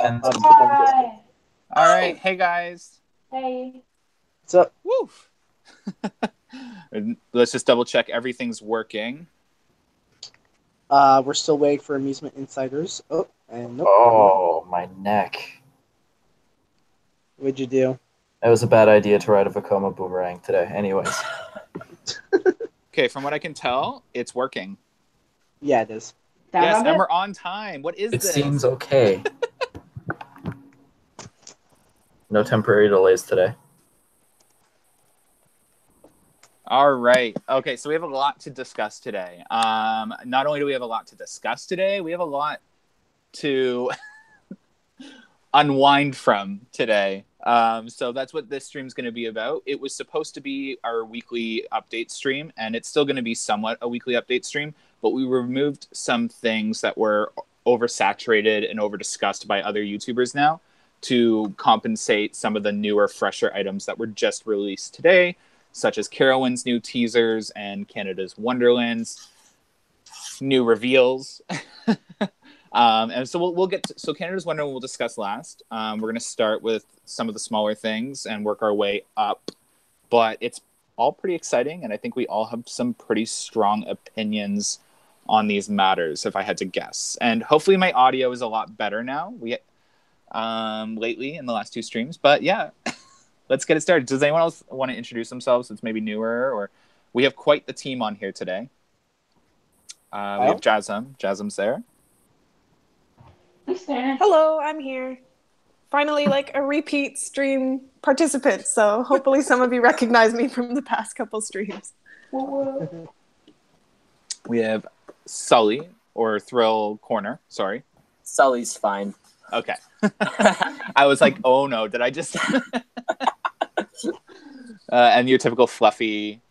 And Hi. All right, hey guys. Hey. What's up? Woo. Let's just double check everything's working. We're still waiting for Amusement Insiders. Oh, and nope. Oh, my neck. What'd you do? It was a bad idea to ride a Vekoma boomerang today. Anyways. Okay, from what I can tell, it's working. Yeah, it is. Yes, and we're on time. What is this? It seems okay. No temporary delays today. All right. Okay, so we have a lot to discuss today. Not only do we have a lot to discuss today, we have a lot to unwind from today. So that's what this stream's going to be about. It was supposed to be our weekly update stream, and it's still going to be somewhat a weekly update stream, but we removed some things that were oversaturated and over-discussed by other YouTubers now to compensate some of the newer, fresher items that were just released today, such as Carowinds' new teasers and Canada's Wonderland's new reveals. And so we'll get to, so Canada's Wonderland we'll discuss last. We're going to start with some of the smaller things and work our way up. But it's all pretty exciting, and I think we all have some pretty strong opinions on these matters, if I had to guess. And hopefully my audio is a lot better now. Lately in the last two streams. But yeah. Let's get it started. Does anyone else want to introduce themselves that's maybe newer? Or we have quite the team on here today. We have Jasm. Jasm's there. Hello, I'm here. Finally, like a repeat stream participant. So hopefully some of you recognize me from the past couple streams. We have Sully, or Thrill Corner. Sorry. Sully's fine. Okay. I was like, oh no, did I just... and your typical fluffy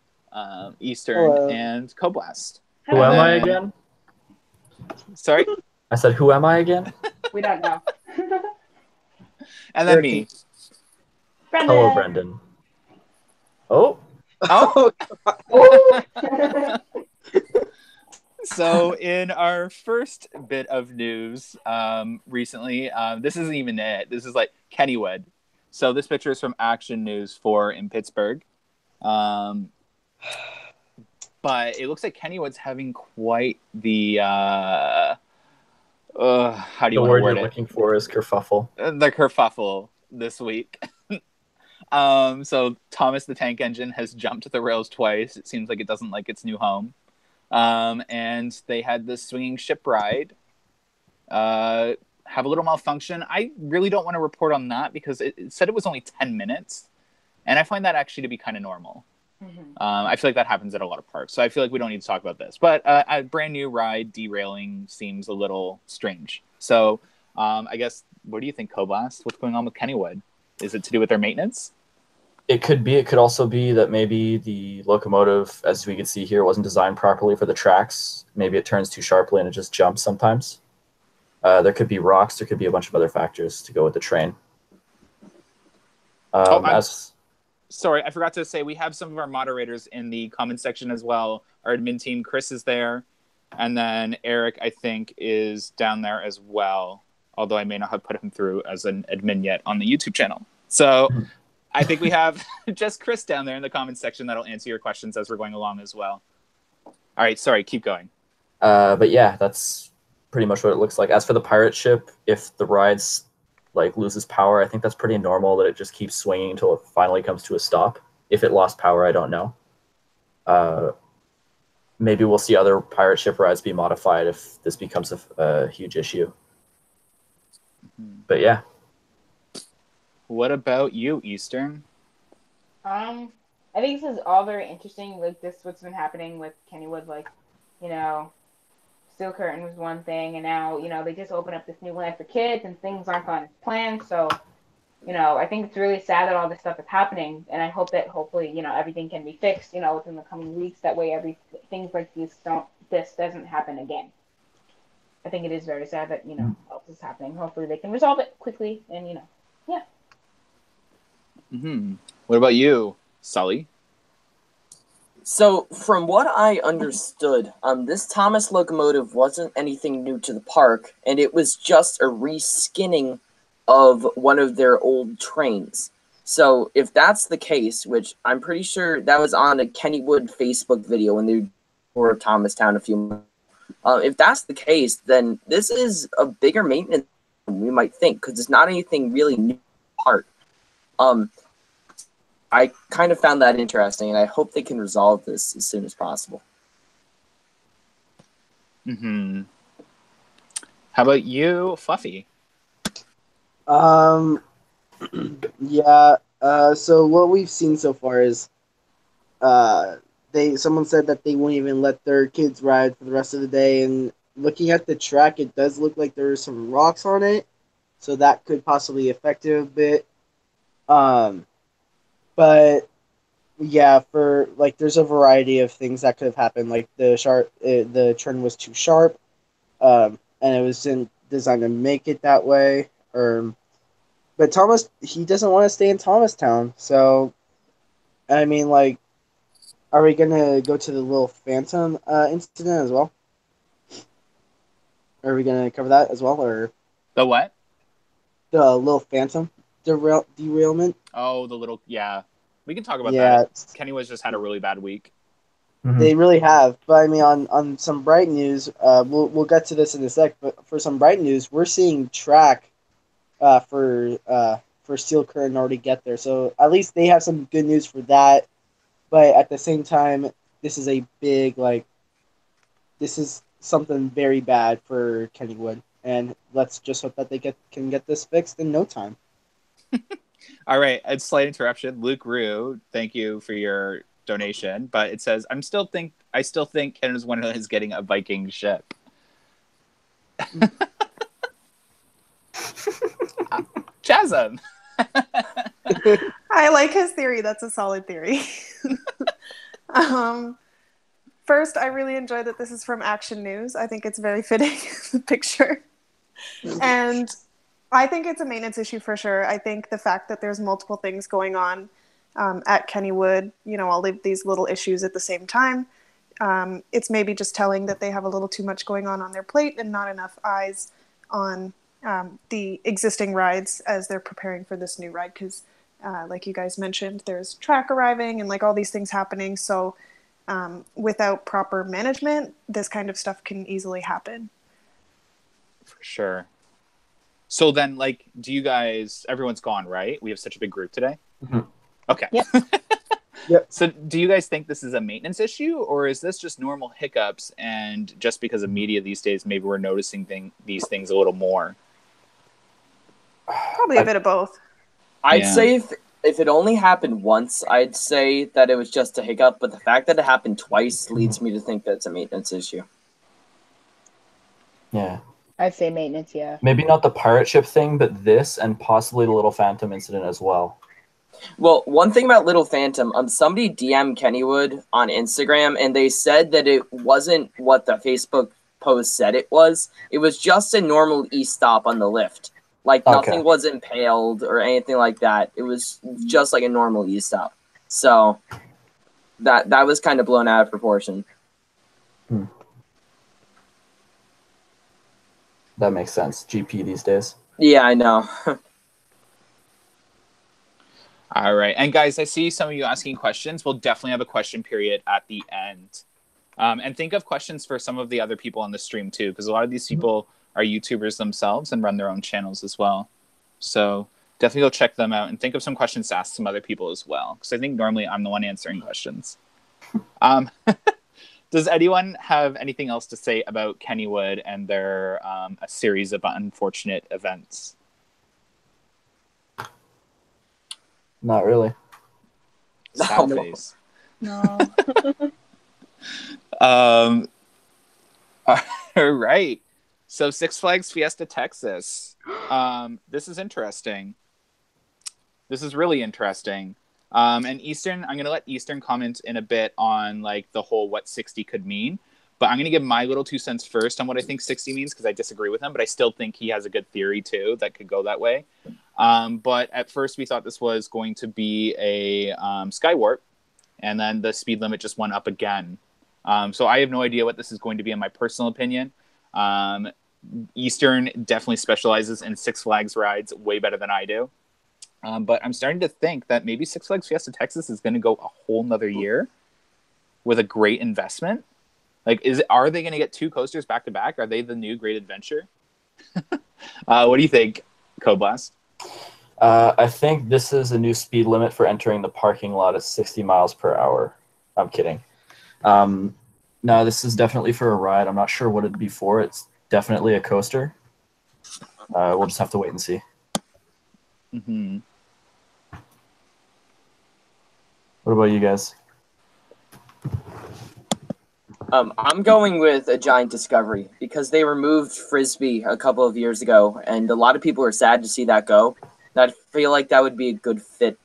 Eastern Hello. And Coblast. Who am I again? Sorry? I said, who am I again? We don't know. And then me. Brendan. Hello, Brendan. Oh. Oh! So in our first bit of news recently, this isn't even it. This is like Kennywood. So this picture is from Action News 4 in Pittsburgh. But it looks like Kennywood's having quite the... how do you want to word it? The word you're looking for is kerfuffle. The kerfuffle this week. So Thomas the Tank Engine has jumped the rails twice. It seems like it doesn't like its new home. And they had this swinging ship ride have a little malfunction. I really don't want to report on that because it said it was only 10 minutes. And I find that actually to be kind of normal. Mm-hmm. I feel like that happens at a lot of parks. So I feel like we don't need to talk about this. But a brand new ride derailing seems a little strange. So I guess, what do you think, Coblast? What's going on with Kennywood? Is it to do with their maintenance? It could be. It could also be that maybe the locomotive, as we can see here, wasn't designed properly for the tracks. Maybe it turns too sharply and it just jumps sometimes. There could be rocks. There could be a bunch of other factors to go with the train. Sorry, I forgot to say we have some of our moderators in the comment section as well. Our admin team, Chris is there. And then Eric, I think, is down there as well. Although I may not have put him through as an admin yet on the YouTube channel. So I think we have just Chris down there in the comment section that'll answer your questions as we're going along as well. All right, sorry, keep going. But yeah, that's pretty much what it looks like. As for the pirate ship, if the ride's loses power, I think that's pretty normal that it just keeps swinging until it finally comes to a stop. If it lost power, I don't know. Maybe we'll see other pirate ship rides be modified if this becomes a huge issue. But yeah. What about you, Eastern? I think this is all very interesting. What's been happening with Kennywood, Steel Curtain was one thing, and now, they just opened up this new land for kids, and things aren't going as planned. So, I think it's really sad that all this stuff is happening, and I hope that hopefully, everything can be fixed, within the coming weeks. That way, things like this doesn't happen again. I think it is very sad that all this is happening. Hopefully, they can resolve it quickly, and yeah. Mm-hmm. What about you, Sully? So, from what I understood, this Thomas locomotive wasn't anything new to the park, and it was just a reskinning of one of their old trains. So if that's the case, which I'm pretty sure that was on a Kennywood Facebook video when they were Thomastown a few months. If that's the case, then this is a bigger maintenance than we might think, because it's not anything really new part. I kind of found that interesting, and I hope they can resolve this as soon as possible. Mm-hmm. How about you, Fluffy? Yeah. So what we've seen so far is, someone said that they won't even let their kids ride for the rest of the day. And looking at the track, it does look like there are some rocks on it, so that could possibly affect it a bit. But yeah, for like, there's a variety of things that could have happened. Like the turn was too sharp, and it wasn't designed to make it that way. But Thomas, he doesn't want to stay in Thomastown. So, I mean, like, are we gonna go to the little Phantom incident as well? Are we gonna cover that as well, or The what? the little Phantom derailment? Oh, the little, yeah. We can talk about Yeah, that. Kennywood's just had a really bad week. they really have. But I mean, on some bright news, we'll get to this in a sec. But for some bright news, we're seeing track for Steel Curtain already get there. So at least they have some good news for that. But at the same time, this is a big, like, this is something very bad for Kennywood, and let's just hope that they can get this fixed in no time. All right, a slight interruption. Luke Rue, thank you for your donation. But it says, I still think Canada's Wonderland is getting a Viking ship. Chasm. I like his theory. That's a solid theory. First, I really enjoy that this is from Action News. I think it's very fitting, the picture. And I think it's a maintenance issue for sure. I think the fact that there's multiple things going on at Kennywood, all of these little issues at the same time, it's maybe just telling that they have a little too much going on their plate and not enough eyes on the existing rides as they're preparing for this new ride. Because like you guys mentioned, there's track arriving and like all these things happening. So without proper management, this kind of stuff can easily happen. For sure. So then, like, do you guys, everyone's gone, right? We have such a big group today. Mm-hmm. Okay. Yep. Yep. So do you guys think this is a maintenance issue, or is this just normal hiccups, and just because of media these days, maybe we're noticing these things a little more? Probably a bit of both. I'd say if it only happened once, I'd say that it was just a hiccup, but the fact that it happened twice leads me to think that it's a maintenance issue. Yeah. I'd say maintenance, yeah. Maybe not the pirate ship thing, but this and possibly the Little Phantom incident as well. Well, one thing about Little Phantom, somebody DM'd Kennywood on Instagram, and they said that it wasn't what the Facebook post said it was. It was just a normal E-stop on the lift. Like, nothing was impaled or anything like that. It was just like a normal E-stop. So, that was kind of blown out of proportion. That makes sense. GP these days. Yeah, I know. All right. And guys, I see some of you asking questions. We'll definitely have a question period at the end. And think of questions for some of the other people on the stream too, because a lot of these people are YouTubers themselves and run their own channels as well. So definitely go check them out and think of some questions to ask some other people as well, because I think normally I'm the one answering questions. Does anyone have anything else to say about Kennywood and their a series of unfortunate events? Not really. Sad face. No. All right. So Six Flags Fiesta Texas. This is interesting. This is really interesting. And Eastern, I'm going to let Eastern comment in a bit on like the whole what 60 could mean. But I'm going to give my little 2 cents first on what I think 60 means, because I disagree with him. But I still think he has a good theory, too, that could go that way. But at first, we thought this was going to be a sky warp. And then the speed limit just went up again. So I have no idea what this is going to be in my personal opinion. Eastern definitely specializes in Six Flags rides way better than I do. But I'm starting to think that maybe Six Flags Fiesta Texas is going to go a whole nother year with a great investment. Like, are they going to get 2 coasters back to back? Are they the new Great Adventure? What do you think, Code Blast? I think this is a new speed limit for entering the parking lot at 60 miles per hour. I'm kidding. No, this is definitely for a ride. I'm not sure what it'd be for. It's definitely a coaster. We'll just have to wait and see. Mm-hmm. What about you guys? I'm going with a giant discovery because they removed Frisbee a couple of years ago, and a lot of people are sad to see that go. And I feel like that would be a good fit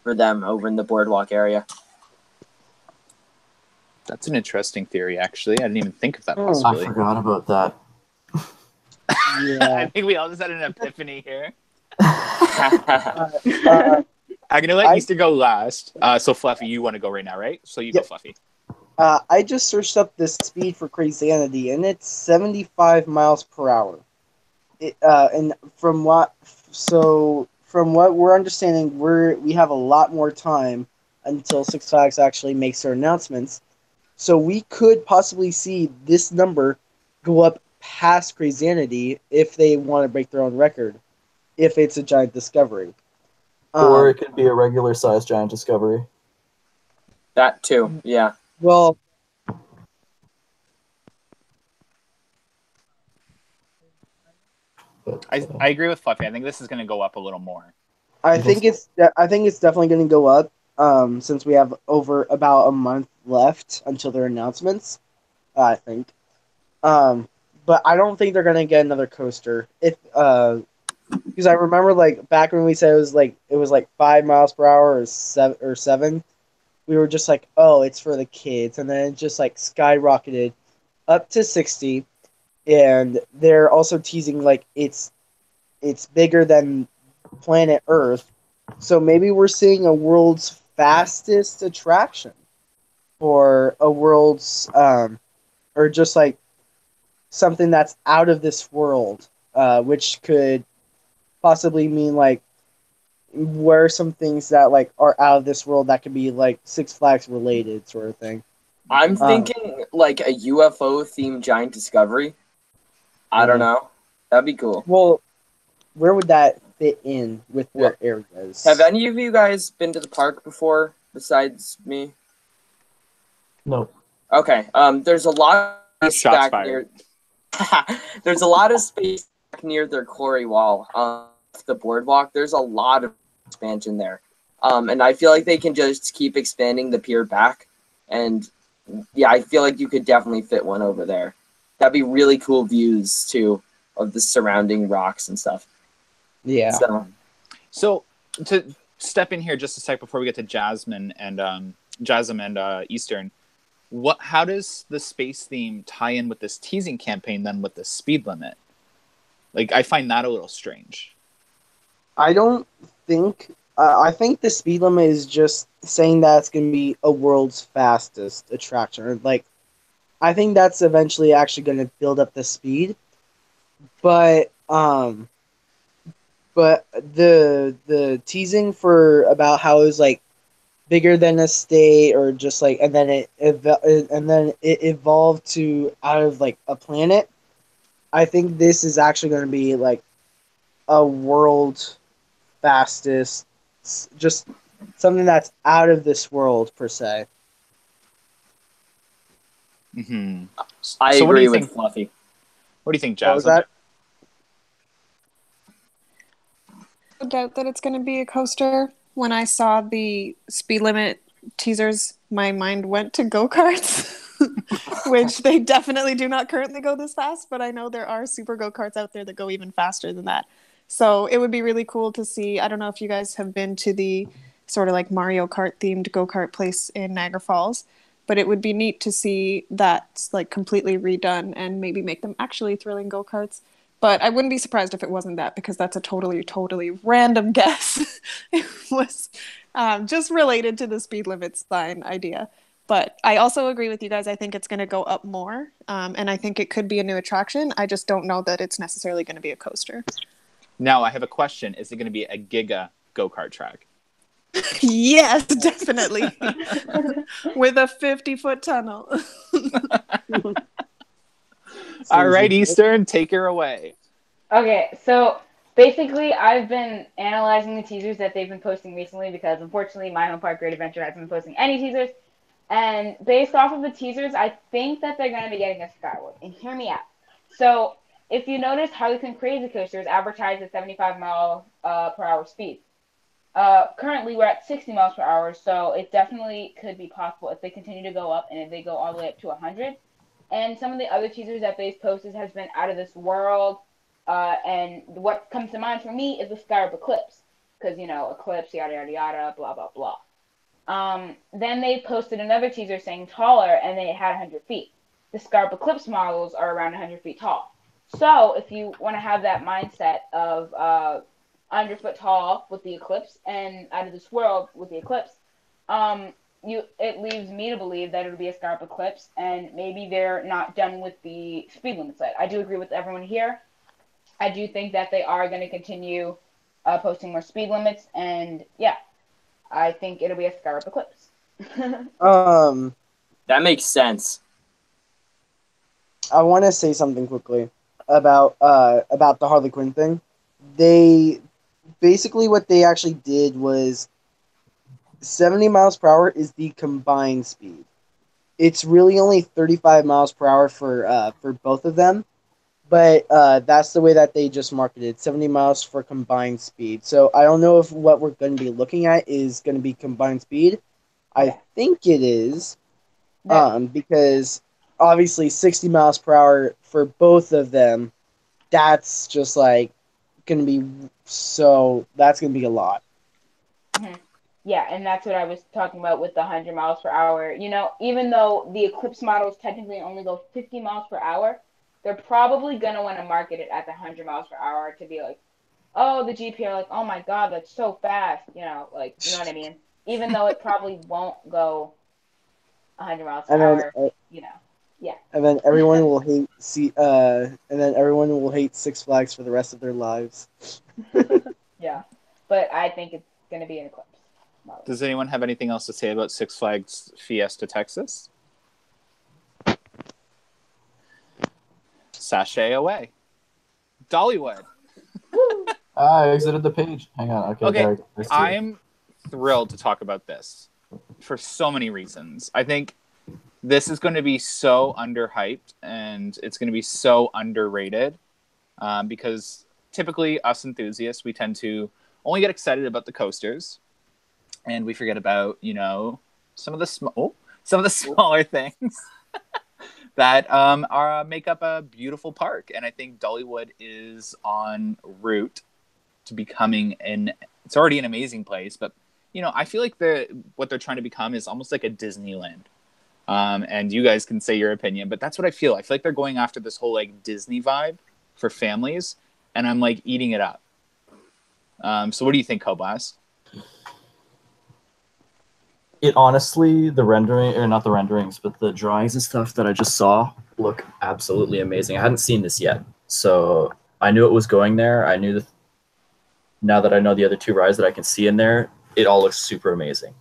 for them over in the boardwalk area. That's an interesting theory, actually. I didn't even think of that I possibility. forgot about that. Yeah. I think we all just had an epiphany here. uh, I'm going to let Easter go last. So, Fluffy, you want to go right now, right? So you go, Yep. Fluffy. I just searched up the speed for Crazy, and it's 75 miles per hour. And from what we're understanding, we have a lot more time until Six Flags actually makes their announcements. So we could possibly see this number go up past Crazy if they want to break their own record, if it's a giant discovery. Or it could be a regular sized giant discovery. That too, yeah. Well, But, I agree with Fluffy. I think this is going to go up a little more. I think it's definitely going to go up. Since we have over about a month left until their announcements, I think. But I don't think they're going to get another coaster. Because I remember like back when we said it was like 5 miles per hour or 7. We were just like, oh, it's for the kids, and then it just like skyrocketed up to 60, and they're also teasing like it's bigger than planet Earth, so maybe we're seeing a world's fastest attraction, or a world's or just like something that's out of this world, which could possibly mean like where some things that like are out of this world that could be like Six Flags related sort of thing. I'm thinking like a UFO themed giant discovery. I don't know. That'd be cool. Well, where would that fit in with their areas? Have any of you guys been to the park before besides me? no. Okay. There's a lot of space Shots back fired. near. There's a lot of space back near their quarry wall. The boardwalk. There's a lot of expansion there. And I feel like they can just keep expanding the pier back. And yeah, I feel like you could definitely fit one over there. That'd be really cool views too of the surrounding rocks and stuff. Yeah. So to step in here just a sec before we get to Jasmine and Eastern, how does the space theme tie in with this teasing campaign then with the speed limit? Like, I find that a little strange. I don't think. I think the speed limit is just saying that it's going to be a world's fastest attraction. Like, I think that's eventually actually going to build up the speed. But the teasing for about how it was like bigger than a state, or just like, and then it evolved to out of like a planet. I think this is actually going to be like a world fastest, just something that's out of this world per se. Mm-hmm. I So what do agree you with think? Fluffy. What do you think, What was Jasmine? that? No doubt that it's going to be a coaster. When I saw the speed limit teasers, my mind went to go-karts, which they definitely do not currently go this fast, but I know there are super go-karts out there that go even faster than that. So it would be really cool to see. I don't know if you guys have been to the sort of like Mario Kart themed go-kart place in Niagara Falls, but it would be neat to see that like completely redone and maybe make them actually thrilling go-karts. But I wouldn't be surprised if it wasn't that, because that's a totally random guess. It was just related to the speed limit sign idea. But I also agree with you guys. I think it's going to go up more, and I think it could be a new attraction. I just don't know that it's necessarily going to be a coaster. Now, I have a question. Is it going to be a giga go-kart track? Yes, definitely. With a 50-foot tunnel. All right, Eastern, take her away. Okay, so basically, I've been analyzing the teasers that they've been posting recently because, unfortunately, my home park Great Adventure hasn't been posting any teasers. And based off of the teasers, I think that they're going to be getting a Skyward. And hear me out. So, if you notice, Harlequin Crazy Coaster is advertised at 75 mile per hour speed. Currently, we're at 60 miles per hour, so it definitely could be possible if they continue to go up and if they go all the way up to 100. And some of the other teasers that they've posted has been out of this world. And what comes to mind for me is the Skyward Eclipse. Because, eclipse, yada, yada, yada, blah, blah, blah. Then they posted another teaser saying taller, and they had 100 feet. The Skyward Eclipse models are around 100 feet tall. So if you want to have that mindset of 100 foot tall with the Eclipse and out of this world with the Eclipse, it leaves me to believe that it would be a Skyward Eclipse, and maybe they're not done with the speed limit set. I do agree with everyone here. I do think that they are going to continue posting more speed limits, and yeah, I think it'll be a Skyward Eclipse. That makes sense. I want to say something quickly about the Harley Quinn thing. They basically what they actually did was 70 miles per hour is the combined speed. It's really only 35 miles per hour for both of them, but that's the way that they just marketed 70 miles for combined speed. So I don't know if what we're going to be looking at is going to be combined speed. I think it is, because obviously 60 miles per hour for both of them, that's just like going to be that's going to be a lot. Mm-hmm. Yeah, and that's what I was talking about with the 100 miles per hour. Even though the Eclipse models technically only go 50 miles per hour, they're probably going to want to market it at the 100 miles per hour to be like, oh, the GP are like, oh my God, that's so fast. You know what I mean? Even though it probably won't go 100 miles per hour, yeah. And then everyone will hate Six Flags for the rest of their lives. Yeah, but I think it's going to be an Eclipse model. Does anyone have anything else to say about Six Flags Fiesta Texas? Sashay away. Dollywood. I exited the page. Hang on. Okay. I'm thrilled to talk about this for so many reasons. I think this is going to be so underhyped and it's going to be so underrated because typically us enthusiasts, we tend to only get excited about the coasters and we forget about, some of the smaller things that make up a beautiful park. And I think Dollywood is en route to becoming it's already an amazing place, but I feel like what they're trying to become is almost like a Disneyland. And you guys can say your opinion, but that's what I feel. I feel like they're going after this whole like Disney vibe for families, and I'm like eating it up. So what do you think, Coblas? It honestly, the rendering, or not the renderings, but the drawings and stuff that I just saw look absolutely amazing. I hadn't seen this yet, so I knew it was going there. I knew now that I know the other two rides that I can see in there, it all looks super amazing.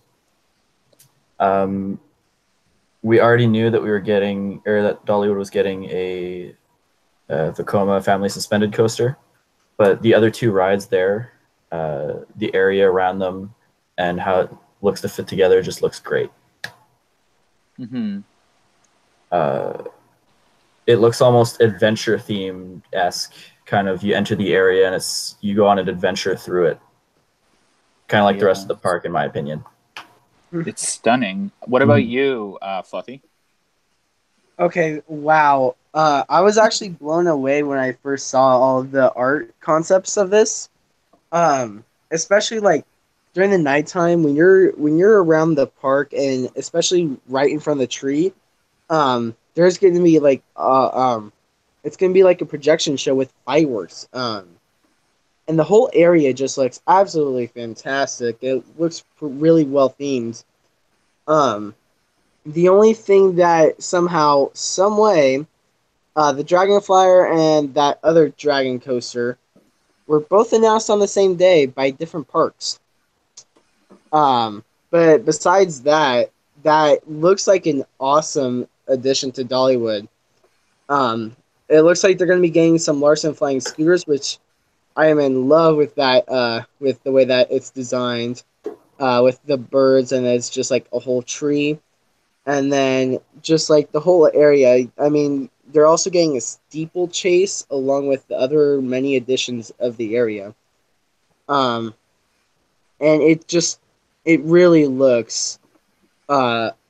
We already knew that we were getting, or that Dollywood was getting a Vekoma family suspended coaster, but the other two rides there, the area around them and how it looks to fit together just looks great. Mm-hmm. It looks almost adventure themed-esque. Kind of, you enter the area and you go on an adventure through it. Kind of like the rest of the park, in my opinion. It's stunning. What about you, Fluffy? Okay, wow. I was actually blown away when I first saw all of the art concepts of this. Especially like during the nighttime when you're around the park and especially right in front of the tree, there's going to be like it's going to be like a projection show with fireworks. And the whole area just looks absolutely fantastic. It looks really well themed. The only thing that somehow, some way, the Dragon Flyer and that other Dragon Coaster were both announced on the same day by different parks. But besides that, that looks like an awesome addition to Dollywood. It looks like they're going to be getting some Larson flying scooters, which I am in love with that. With the way that it's designed, with the birds, and it's just like a whole tree, and then just like the whole area. I mean, they're also getting a steeplechase along with the other many additions of the area. Um, and it really looks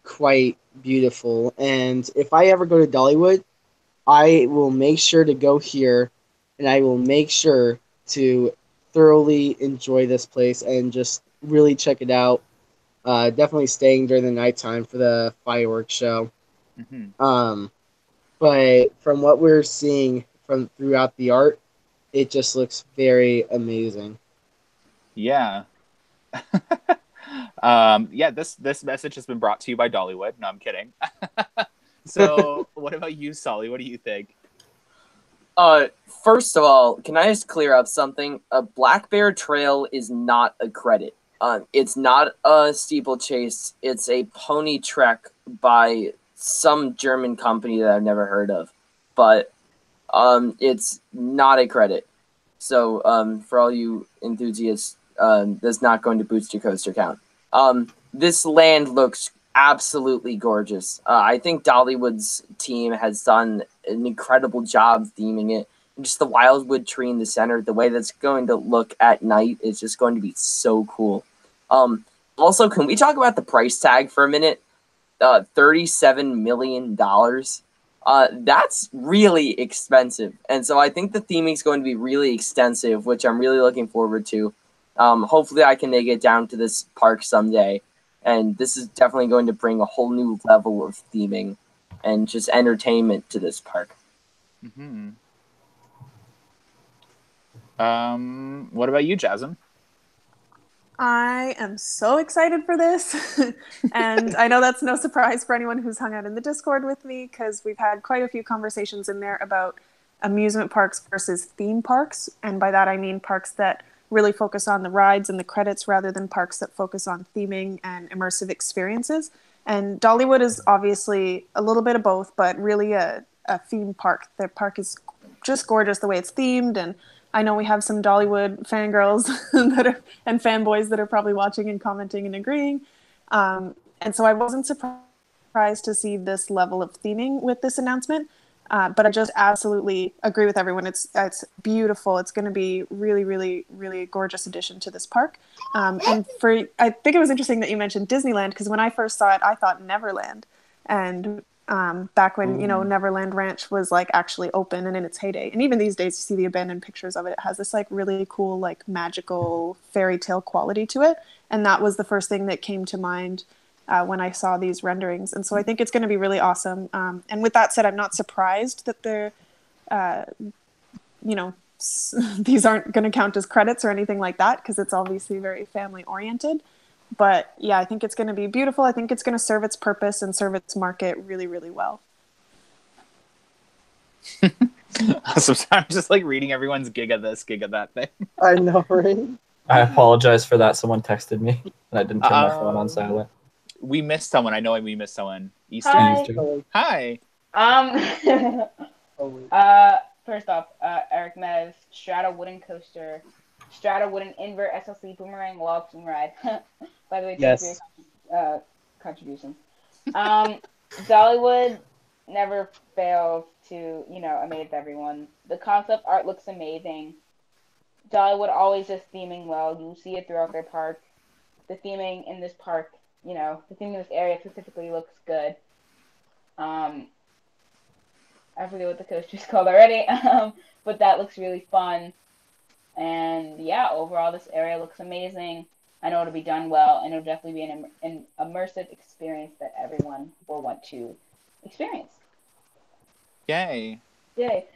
quite beautiful. And if I ever go to Dollywood, I will make sure to go here, and I will make sure to thoroughly enjoy this place and just really check it out. Definitely staying during the nighttime for the fireworks show. Um, but from what we're seeing from throughout the art, it just looks very amazing. Yeah. Yeah, this message has been brought to you by Dollywood. No, I'm kidding. So, what about you, Sully? What do you think? First of all, can I just clear up something? A Black Bear Trail is not a credit. It's not a steeplechase. It's a pony trek by some German company that I've never heard of. But it's not a credit. So for all you enthusiasts, that's not going to boost your coaster count. This land looks absolutely gorgeous. I think Dollywood's team has done an incredible job theming it. And just the wildwood tree in the center, the way that's going to look at night is just going to be so cool. Also, can we talk about the price tag for a minute? $37 million. That's really expensive. And so I think the theming is going to be really extensive, which I'm really looking forward to. Hopefully I can make it down to this park someday. And this is definitely going to bring a whole new level of theming and just entertainment to this park. Mm-hmm. What about you, Jasmine? I am so excited for this. And I know that's no surprise for anyone who's hung out in the Discord with me, because we've had quite a few conversations in there about amusement parks versus theme parks. And by that, I mean parks that really focus on the rides and the credits rather than parks that focus on theming and immersive experiences. And Dollywood is obviously a little bit of both, but really a theme park. Their park is just gorgeous the way it's themed, and I know we have some Dollywood fangirls and fanboys that are probably watching and commenting and agreeing. And so I wasn't surprised to see this level of theming with this announcement. But I just absolutely agree with everyone. It's beautiful. It's going to be really, really, really a gorgeous addition to this park. And I think it was interesting that you mentioned Disneyland, because when I first saw it, I thought Neverland. And back when, Neverland Ranch was like actually open and in its heyday. And even these days, you see the abandoned pictures of it. It has this like really cool, like magical fairy tale quality to it. And that was the first thing that came to mind when I saw these renderings. And so I think it's going to be really awesome. And with that said, I'm not surprised that they're, these aren't going to count as credits or anything like that, because it's obviously very family oriented. But yeah, I think it's going to be beautiful. I think it's going to serve its purpose and serve its market really, really well. So I'm just like reading everyone's gig of this, gig of that thing. I know, right? I apologize for that. Someone texted me, and I didn't turn my phone on silent. We missed someone. I know we missed someone. Easter. Hi. Hi. First off, Eric Mez, Strata Wooden Coaster, Strata Wooden Invert SLC Boomerang Log Flume Ride. By the way, yes. For your contributions. Dollywood never fails to, amaze everyone. The concept art looks amazing. Dollywood always is theming well. You see it throughout their park. The theming in this park, the theming in this area specifically looks good. I forget what the coaster's called already, but that looks really fun. And yeah, overall, this area looks amazing. I know it'll be done well, and it'll definitely be an immersive experience that everyone will want to experience. Yay. Yay.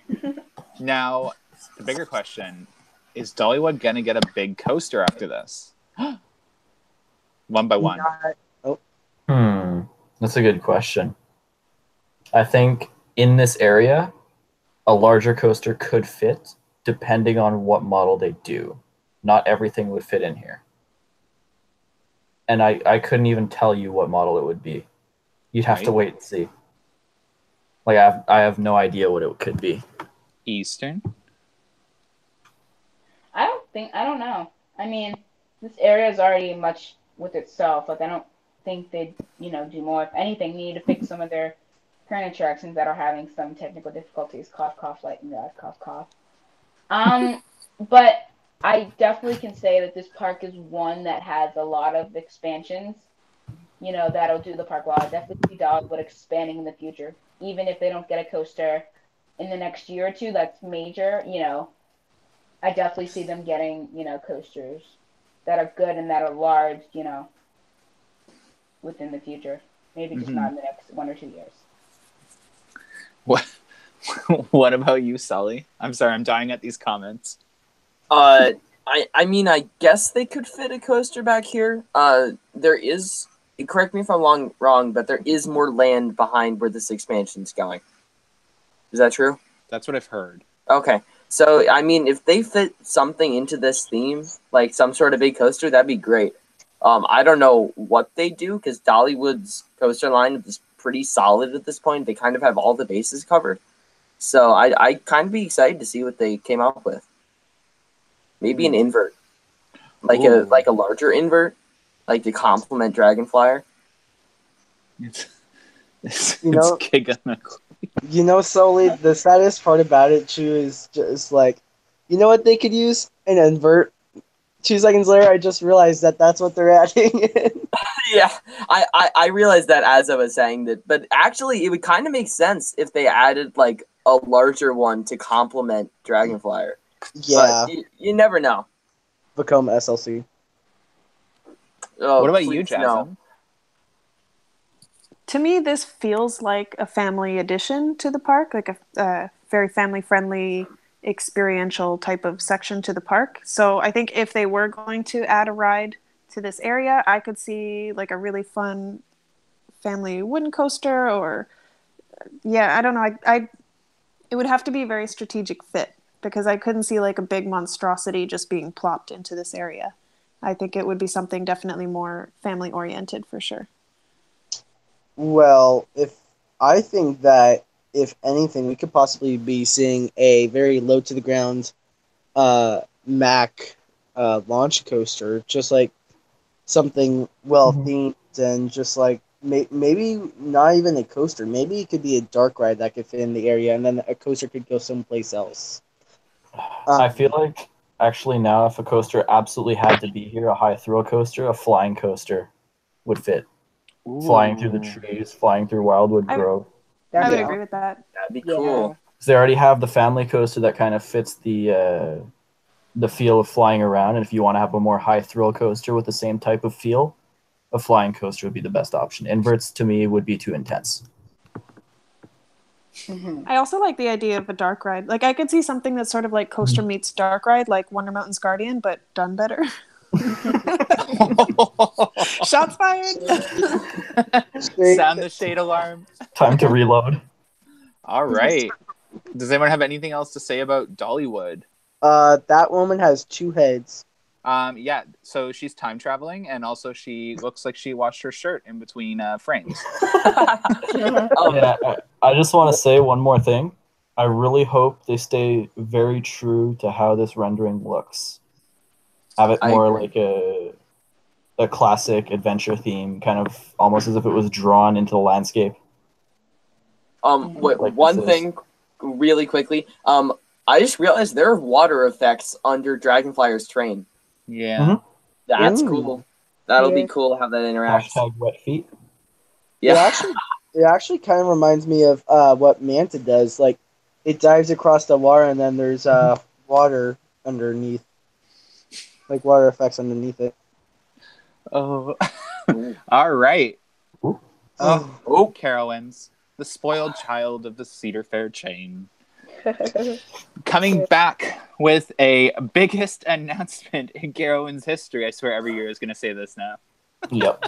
Now, the bigger question, is Dollywood going to get a big coaster after this? One by one. That's a good question. I think in this area, a larger coaster could fit depending on what model they do. Not everything would fit in here. And I couldn't even tell you what model it would be. You'd have to Right. wait and see. Like I have no idea what it could be. Eastern. I don't know. I mean, this area is already much with itself. Like, I don't think they'd, do more. If anything, they need to fix some of their current attractions that are having some technical difficulties. Cough, cough, lightning gas, cough, cough. But I definitely can say that this park is one that has a lot of expansions, that'll do the park well. I definitely see Dollywood expanding in the future. Even if they don't get a coaster in the next year or two that's major, I definitely see them getting, coasters that are good and that are large, within the future. Maybe just not in the next 1 or 2 years. What? What about you, Sully? I'm sorry, I'm dying at these comments. I mean, I guess they could fit a coaster back here. There is, correct me if I'm wrong, but there is more land behind where this expansion's going. Is that true? That's what I've heard. Okay. So, I mean, if they fit something into this theme, like some sort of big coaster, that'd be great. I don't know what they do, because Dollywood's coaster line is pretty solid at this point. They kind of have all the bases covered. So I kind of be excited to see what they came up with. Maybe an invert, like Ooh. a larger invert, like to complement Dragonflyer. It's Sully, the saddest part about it too is just like, you know what they could use? An invert. 2 seconds later, I just realized that that's what they're adding in. Yeah, I realized that as I was saying that, but actually, it would kind of make sense if they added like a larger one to complement Dragonflyer. Yeah, But you never know. become SLC. Oh, What about you, please, no. Jasmine? To me, this feels like a family addition to the park, like a very family-friendly, experiential type of section to the park. So I think if they were going to add a ride to this area, I could see like a really fun family wooden coaster, or I don't know. It would have to be a very strategic fit, because I couldn't see like a big monstrosity just being plopped into this area. I think it would be something definitely more family oriented for sure. Well, I think that if anything, we could possibly be seeing a very low to the ground Mac launch coaster, just like something well themed and just like maybe not even a coaster. Maybe it could be a dark ride that could fit in the area, and then a coaster could go someplace else. I feel like actually now, if a coaster absolutely had to be here, a high thrill coaster, a flying coaster would fit. Ooh. Flying through the trees, flying through Wildwood Grove. I would agree with that. That'd be cool. They already have the family coaster that kind of fits the feel of flying around, and if you want to have a more high thrill coaster with the same type of feel, a flying coaster would be the best option. Inverts to me would be too intense. Mm-hmm. I also like the idea of a dark ride. Like I could see something that's sort of like coaster meets dark ride, like Wonder Mountain's Guardian, but done better. Shots fired. Sound the shade alarm. Time to reload. All right. Does anyone have anything else to say about Dollywood? That woman has 2 heads. Yeah, so she's time traveling, and also she looks like she washed her shirt in between frames. I just want to say one more thing. I really hope they stay very true to how this rendering looks. Have it more like a classic adventure theme, kind of almost as if it was drawn into the landscape. One thing, really quickly. I just realized there are water effects under Dragonflyer's train. Yeah. Mm-hmm. That's cool. That'll be cool to have that interaction. #wet feet. Yeah. It actually kind of reminds me of what Manta does. Like, it dives across the water, and then there's water underneath. Like, water effects underneath it. Oh. All right. Ooh. Oh, Carowinds, the spoiled child of the Cedar Fair chain. Coming back with a biggest announcement in Carowinds history. I swear every year is going to say this now. Yep.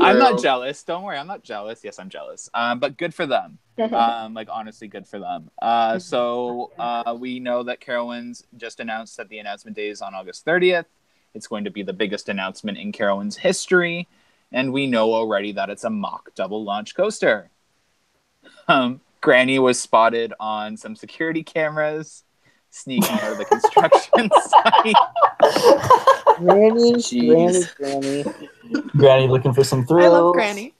I'm not True. jealous. Don't worry, I'm not jealous. Yes, I'm jealous. But good for them. Like honestly, good for them. So we know that Carowinds just announced that the announcement day is on August 30th. It's going to be the biggest announcement in Carowinds history, and we know already that it's a mock double launch coaster. Granny was spotted on some security cameras sneaking out of the construction site. Granny, Jeez. Granny. Granny looking for some thrills. I love Granny.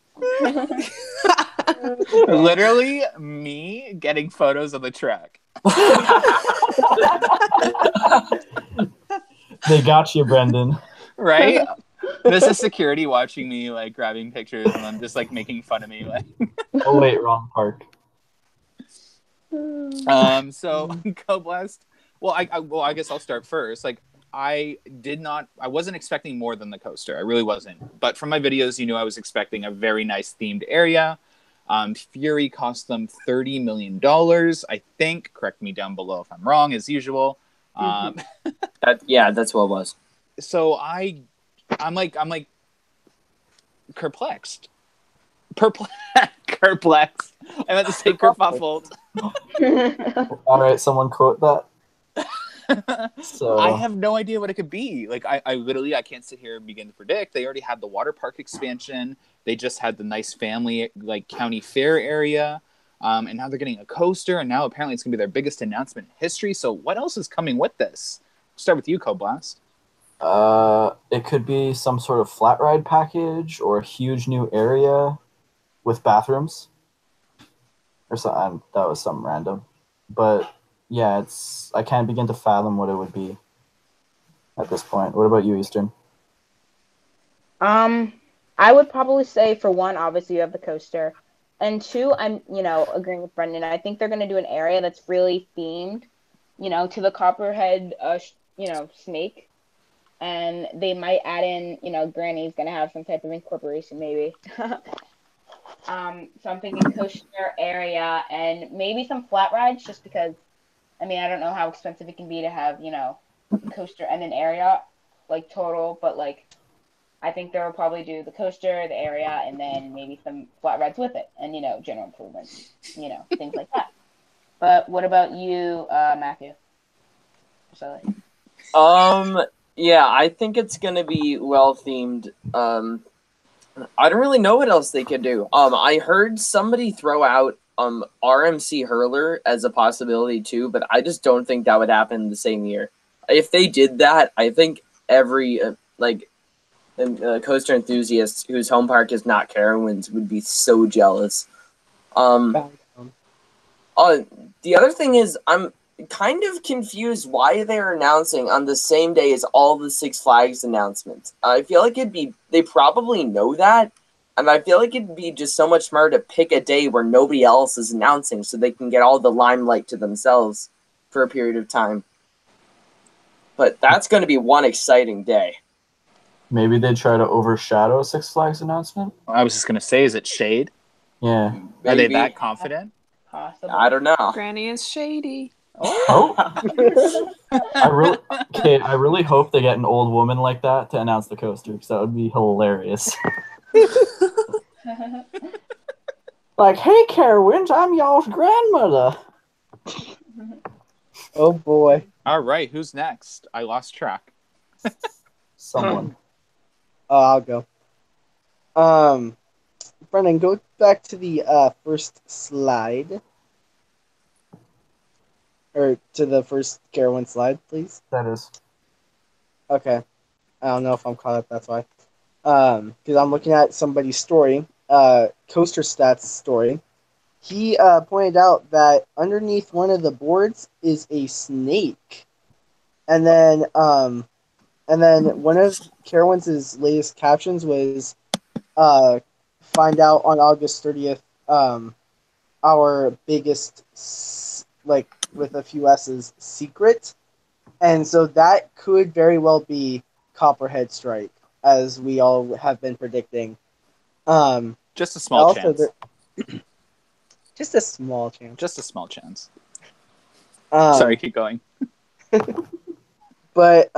Literally me getting photos of the track. They got you, Brendan. Right? This is security watching me, like grabbing pictures and then just like making fun of me. Like, Oh wait, wrong park. so Go Blast. Well, I guess I'll start first. Like, I wasn't expecting more than the coaster. I really wasn't. But from my videos, you know, I was expecting a very nice themed area. Fury cost them $30 million, I think. Correct me down below if I'm wrong, as usual. That's what it was. So I'm like perplexed. Perplexed. I meant to say kerfuffled. All right, someone quote that. So I have no idea what it could be. Like, I literally, I can't sit here and begin to predict. They already had the water park expansion. They just had the nice family, like, county fair area. And now they're getting a coaster. And now apparently it's going to be their biggest announcement in history. So what else is coming with this? Start with you, Coblast. it could be some sort of flat ride package or a huge new area with bathrooms or something. That was something random, but yeah, I can't begin to fathom what it would be at this point. What about you, Eastern? I would probably say, for one, obviously you have the coaster, and two, I'm agreeing with Brendan. I think they're gonna do an area that's really themed, to the Copperhead, snake, and they might add in, Granny's gonna have some type of incorporation, maybe. So I'm thinking coaster area and maybe some flat rides, just because. I mean, I don't know how expensive it can be to have, coaster and an area, like, total, but, like, I think they'll probably do the coaster, the area, and then maybe some flat rides with it, and, general improvements, things like that. But what about you, Matthew? Yeah, I think it's gonna be well themed. I don't really know what else they could do. I heard somebody throw out RMC Hurler as a possibility too, but I just don't think that would happen the same year. If they did that, I think every coaster enthusiast whose home park is not Carowinds would be so jealous. The other thing is, I'm kind of confused why they're announcing on the same day as all the Six Flags announcements. I feel like they probably know that, and I feel like it'd be just so much smarter to pick a day where nobody else is announcing so they can get all the limelight to themselves for a period of time. But that's going to be one exciting day. Maybe they try to overshadow Six Flags announcement. I was just gonna say, is it shade? Yeah. Maybe. Are they that confident? Possible. I don't know. Granny is shady. Oh. I really hope they get an old woman like that to announce the coaster, because that would be hilarious. Like, hey, Carowinds, I'm y'all's grandmother. Oh boy. All right, who's next? I lost track. Someone. I'll go. Brendan, go back to the first slide. Or to the first Carowinds slide, please. That is. Okay. I don't know if I'm caught up, that's why. Because I'm looking at somebody's story, Coaster Stats story. He pointed out that underneath one of the boards is a snake. And then one of Carowinds' latest captions was, find out on August 30th, our biggest, with a few S's, secret. And so that could very well be Copperhead Strike, as we all have been predicting. Just a small chance. Just a small chance. Just a small chance. Um, Sorry, keep going. But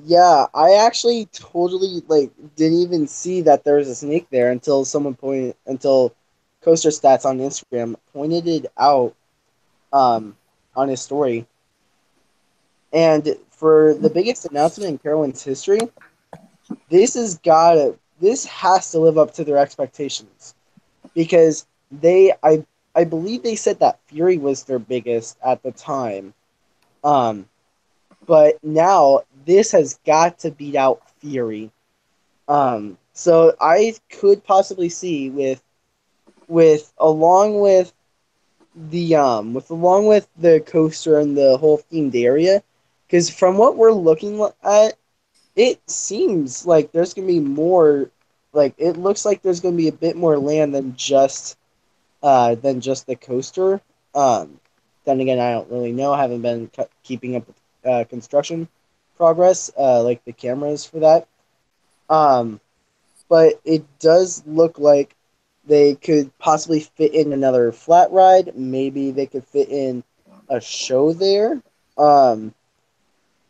yeah, I actually totally like didn't even see that there was a snake there until Coaster Stats on Instagram pointed it out on his story. And for the biggest announcement in Carowinds history, this has to live up to their expectations because I believe they said that Fury was their biggest at the time. But now this has got to beat out Fury. So I could possibly see with along with the coaster and the whole themed area, because from what we're looking at, it seems like there's gonna be more. Like it looks like there's gonna be a bit more land than just the coaster. Then again, I don't really know. I haven't been keeping up with construction progress, like the cameras for that. But it does look like they could possibly fit in another flat ride. Maybe they could fit in a show there.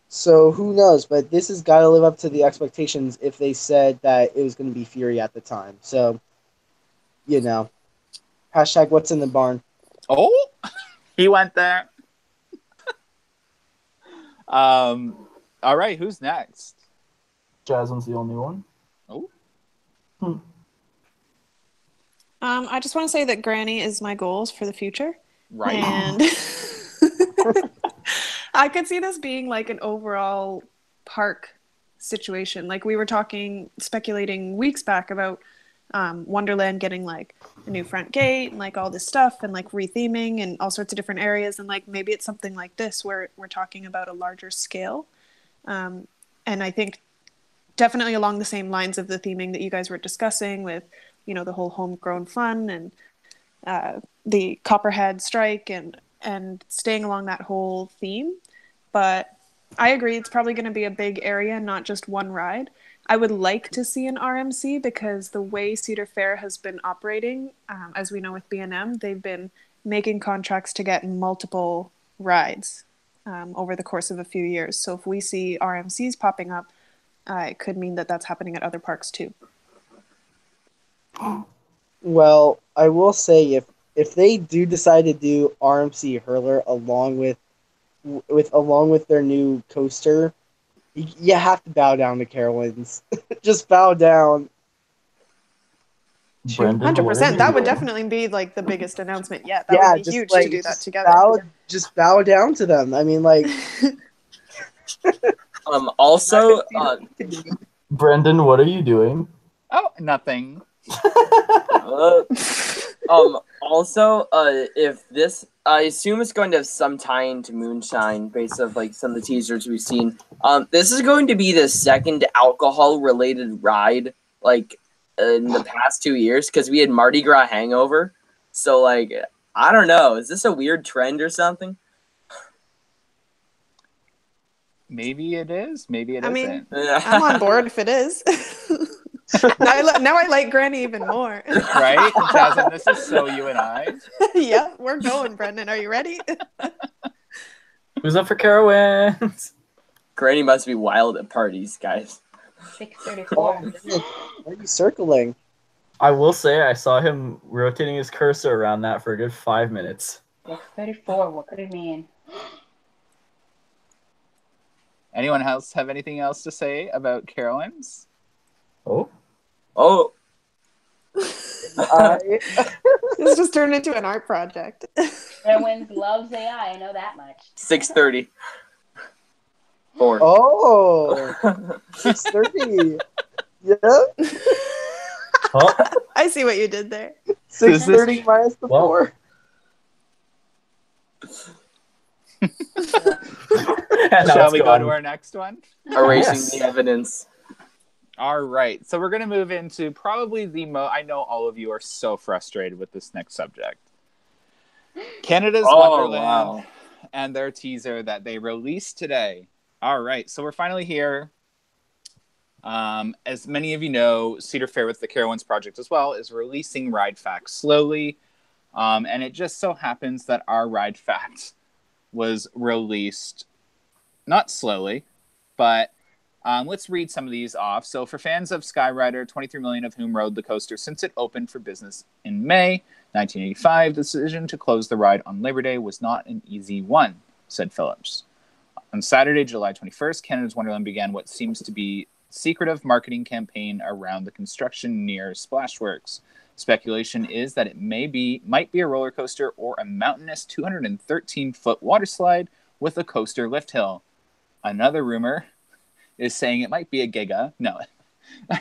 So who knows? But this has got to live up to the expectations if they said that it was going to be Fury at the time. So, you know, hashtag what's in the barn. Oh, he went there. All right, who's next? Jasmine's the only one. Oh. I just want to say that Granny is my goals for the future. Right. And I could see this being like an overall park situation. Like we were speculating weeks back about Wonderland getting like a new front gate and like all this stuff and like retheming and all sorts of different areas. And like maybe it's something like this where we're talking about a larger scale. And I think definitely along the same lines of the theming that you guys were discussing with, you know, the whole homegrown fun and the Copperhead strike and staying along that whole theme. But I agree, it's probably going to be a big area, not just one ride. I would like to see an RMC because the way Cedar Fair has been operating, as we know with B&M, they've been making contracts to get multiple rides over the course of a few years. So if we see RMCs popping up, it could mean that that's happening at other parks too. Well, I will say if they do decide to do RMC Hurler along with their new coaster, you have to bow down to Carowinds. Just bow down. Brendan, 100%. That would definitely be like the biggest announcement yet. That would be huge to do that together. Just bow down to them. I mean, like. Also, Brendan, what are you doing? Oh, nothing. Also, if this, I assume it's going to have some tie into Moonshine based off like some of the teasers we've seen. This is going to be the second alcohol-related ride like in the past 2 years because we had Mardi Gras Hangover. So like, I don't know, is this a weird trend or something? Maybe it is. Maybe it isn't. I'm on board if it is. now I like Granny even more. Right? Jasmine, this is so you and I. Yeah, we're going, Brendan. Are you ready? Who's up for Carowinds? Granny must be wild at parties, guys. 6:34. Why are you circling? I will say I saw him rotating his cursor around that for a good 5 minutes. 6:34. What could it mean? Anyone else have anything else to say about Carowinds? Oh. This just turned into an art project. Carowinds loves AI. I know that much. 6:30. 4. Oh, 6:30. Yeah. Oh, I see what you did there. 6:30 minus the 4. Shall we go to our next one? Erasing the evidence. All right. So we're going to move into probably I know all of you are so frustrated with this next subject. Canada's Wonderland and their teaser that they released today. All right. So we're finally here. As many of you know, Cedar Fair with the Carowinds project as well is releasing Ride Facts slowly. And it just so happens that our Ride Fact was released not slowly, but let's read some of these off. So for fans of Skyrider, 23 million of whom rode the coaster since it opened for business in May 1985, the decision to close the ride on Labor Day was not an easy one, said Phillips. On Saturday, July 21st, Canada's Wonderland began what seems to be secretive marketing campaign around the construction near Splashworks. Speculation is that it might be a roller coaster or a mountainous 213-foot water slide with a coaster lift hill. Another rumor is saying it might be a giga. No.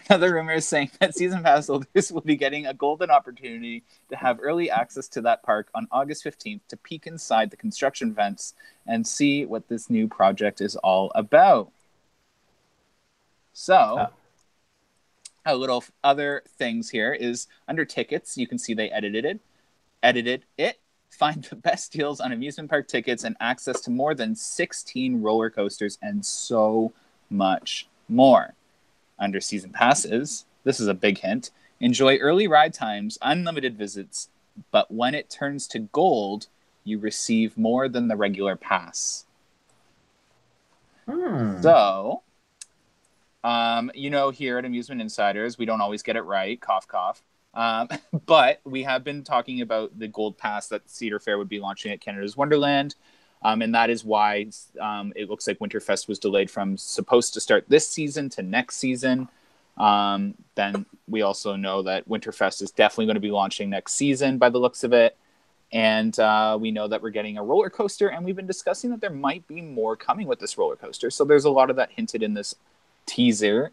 Another rumor is saying that season pass holders will be getting a golden opportunity to have early access to that park on August 15th to peek inside the construction vents and see what this new project is all about. So, a little other things here is under tickets, you can see they edited it. Find the best deals on amusement park tickets and access to more than 16 roller coasters and so much more. Under season passes, this is a big hint, enjoy early ride times, unlimited visits, but when it turns to gold, you receive more than the regular pass. So, here at Amusement Insiders, we don't always get it right, cough, cough. But we have been talking about the gold pass that Cedar Fair would be launching at Canada's Wonderland. And that is why it looks like Winterfest was delayed from supposed to start this season to next season. Then we also know that Winterfest is definitely going to be launching next season by the looks of it. And we know that we're getting a roller coaster, and we've been discussing that there might be more coming with this roller coaster. So there's a lot of that hinted in this teaser.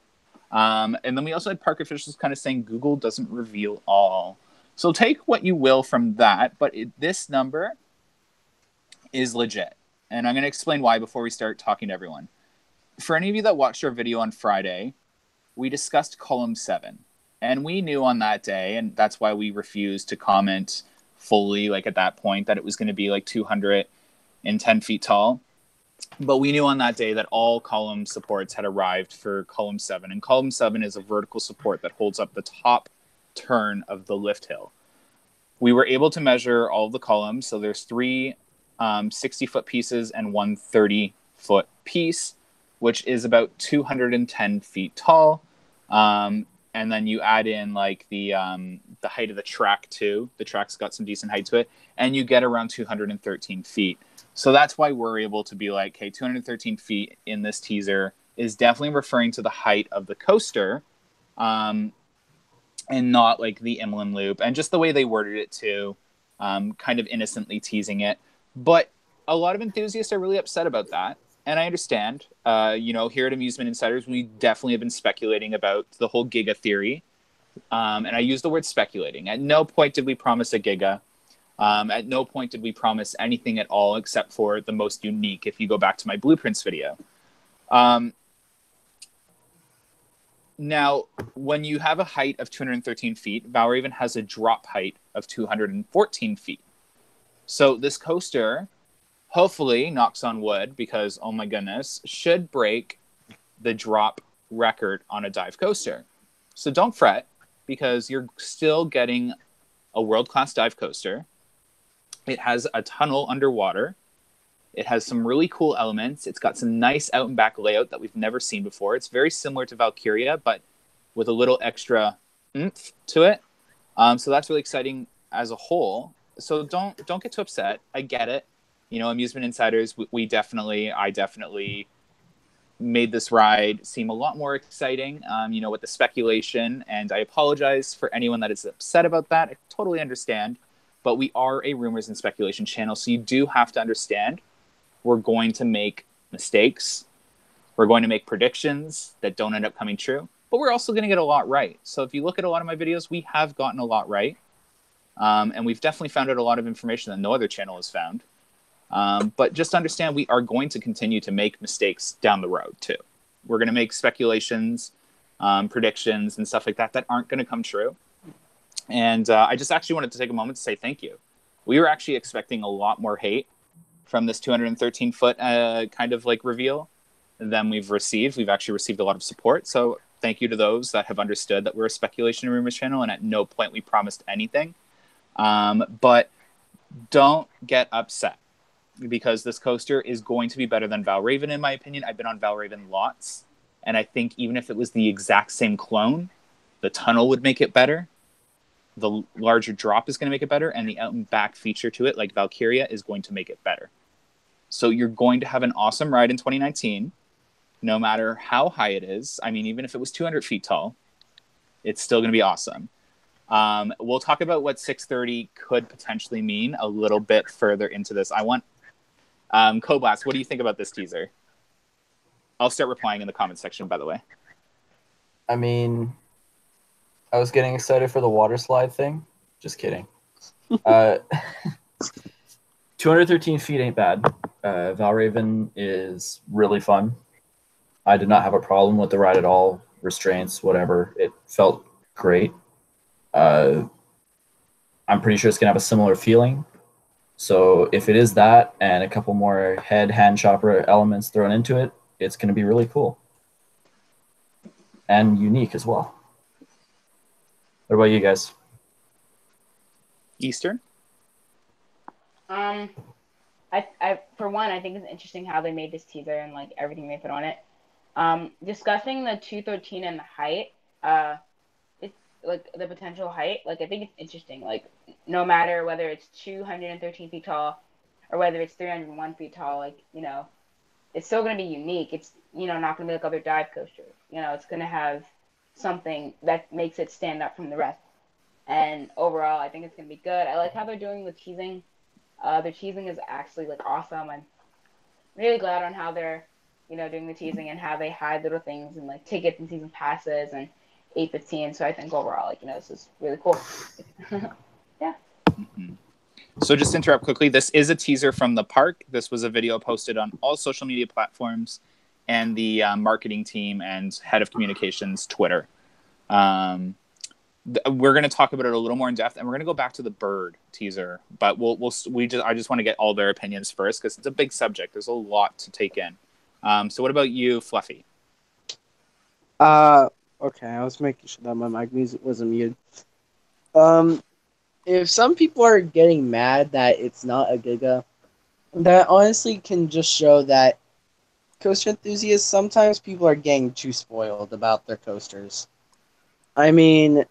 And then we also had park officials kind of saying Google doesn't reveal all. So take what you will from that, but this number is legit. And I'm going to explain why before we start talking to everyone. For any of you that watched our video on Friday, we discussed column 7. And we knew on that day, and that's why we refused to comment fully, like at that point, that it was going to be like 210 feet tall. But we knew on that day that all column supports had arrived for column 7. And column 7 is a vertical support that holds up the top turn of the lift hill. We were able to measure all of the columns. So there's 3 60-foot pieces and 1 30-foot piece, which is about 210 feet tall. And then you add in like the height of the track too. The track's got some decent height to it, and you get around 213 feet. So that's why we're able to be like, hey, 213 feet in this teaser is definitely referring to the height of the coaster, and not like the inland loop. And just the way they worded it too, kind of innocently teasing it. But a lot of enthusiasts are really upset about that. And I understand. Here at Amusement Insiders, we definitely have been speculating about the whole giga theory. And I use the word speculating. At no point did we promise a giga. At no point did we promise anything at all except for the most unique, if you go back to my blueprints video. Now, when you have a height of 213 feet, Valraven has a drop height of 214 feet. So this coaster, hopefully, knocks on wood, because, oh my goodness, should break the drop record on a dive coaster. So don't fret, because you're still getting a world-class dive coaster. It has a tunnel underwater. It has some really cool elements. It's got some nice out and back layout that we've never seen before. It's very similar to Valkyria, but with a little extra oomph to it. So that's really exciting as a whole. So don't get too upset. I get it. Amusement Insiders, I definitely made this ride seem a lot more exciting, with the speculation. And I apologize for anyone that is upset about that. I totally understand. But we are a rumors and speculation channel, so you do have to understand we're going to make mistakes. We're going to make predictions that don't end up coming true. But we're also going to get a lot right. So if you look at a lot of my videos, we have gotten a lot right. And we've definitely found out a lot of information that no other channel has found. But just understand we are going to continue to make mistakes down the road, too. We're going to make speculations, predictions, and stuff like that aren't going to come true. And I just actually wanted to take a moment to say thank you. We were actually expecting a lot more hate from this 213-foot kind of like reveal than we've received. We've actually received a lot of support. So thank you to those that have understood that we're a speculation and rumors channel, and at no point we promised anything. But don't get upset. because this coaster is going to be better than Valraven, in my opinion. I've been on Valraven lots, and I think even if it was the exact same clone, the tunnel would make it better. The larger drop is going to make it better, and the out and back feature to it, like Valkyria, is going to make it better. So you're going to have an awesome ride in 2019, no matter how high it is. I mean, even if it was 200 feet tall, it's still going to be awesome. We'll talk about what 630 could potentially mean a little bit further into this. I want Koblast, what do you think about this teaser? I'll start replying in the comment section, by the way. I mean, I was getting excited for the water slide thing. Just kidding. 213 feet ain't bad. Valraven is really fun. I did not have a problem with the ride at all. Restraints, whatever. It felt great. I'm pretty sure it's going to have a similar feeling. So if it is that and a couple more hand chopper elements thrown into it, it's going to be really cool. And unique as well. What about you guys? Eastern? I for one, I think it's interesting how they made this teaser and like everything they put on it. Discussing the 213 and the height, it's like the potential height. Like I think it's interesting. Like no matter whether it's 213 feet tall or whether it's 301 feet tall, like it's still going to be unique. It's not going to be like other dive coasters. It's going to have something that makes it stand out from the rest. And overall, I think it's going to be good. I like how they're doing the teasing. Their teasing is actually like awesome. I'm really glad on how they're doing the teasing and how they hide little things and like tickets and season passes and 815. So I think overall, like this is really cool. Yeah. Mm-hmm. So just to interrupt quickly, this is a teaser from the park. This was a video posted on all social media platforms and the marketing team and head of communications Twitter. We're going to talk about it a little more in depth, and we're going to go back to the bird teaser. But I just want to get all their opinions first because it's a big subject. There's a lot to take in. So what about you, Fluffy? Okay, I was making sure that my mic music wasn't muted. If some people are getting mad that it's not a Giga, that honestly can just show that coaster enthusiasts, sometimes people are getting too spoiled about their coasters. I mean,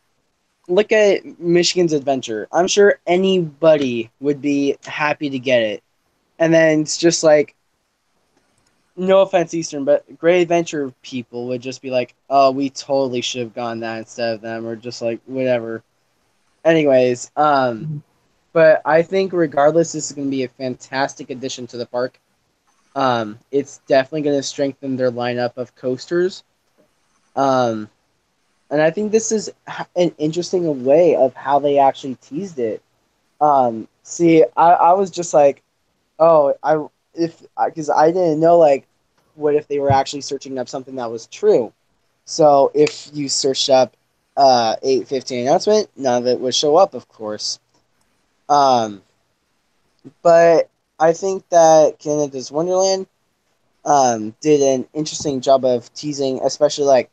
look at Michigan's Adventure. I'm sure anybody would be happy to get it. And then it's just like, no offense, Eastern, but Great Adventure people would just be like, oh, we totally should have gone that instead of them, or just like, whatever. Anyways, but I think regardless, this is going to be a fantastic addition to the park. It's definitely going to strengthen their lineup of coasters. And I think this is an interesting way of how they actually teased it. See, I was just like, because I didn't know, like, what if they were actually searching up something that was true. So if you searched up 815 announcement, none of it would show up, of course. But I think that Canada's Wonderland did an interesting job of teasing, especially like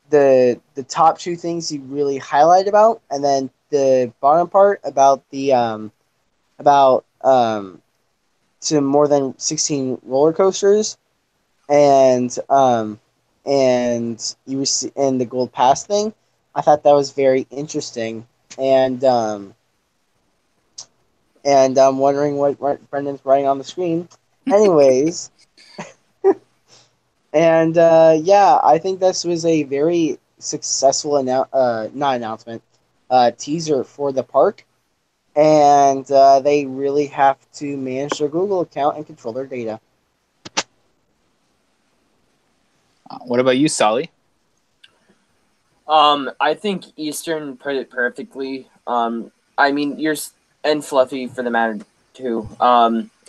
the top two things you really highlight about, and then the bottom part about the to more than 16 roller coasters, and you see, and the gold pass thing. I thought that was very interesting, and I'm wondering what Brendan's writing on the screen. Anyways, and yeah, I think this was a very successful teaser for the park, and they really have to manage their Google account and control their data. What about you, Sully? I think Eastern put it perfectly. I mean, and Fluffy for the matter too.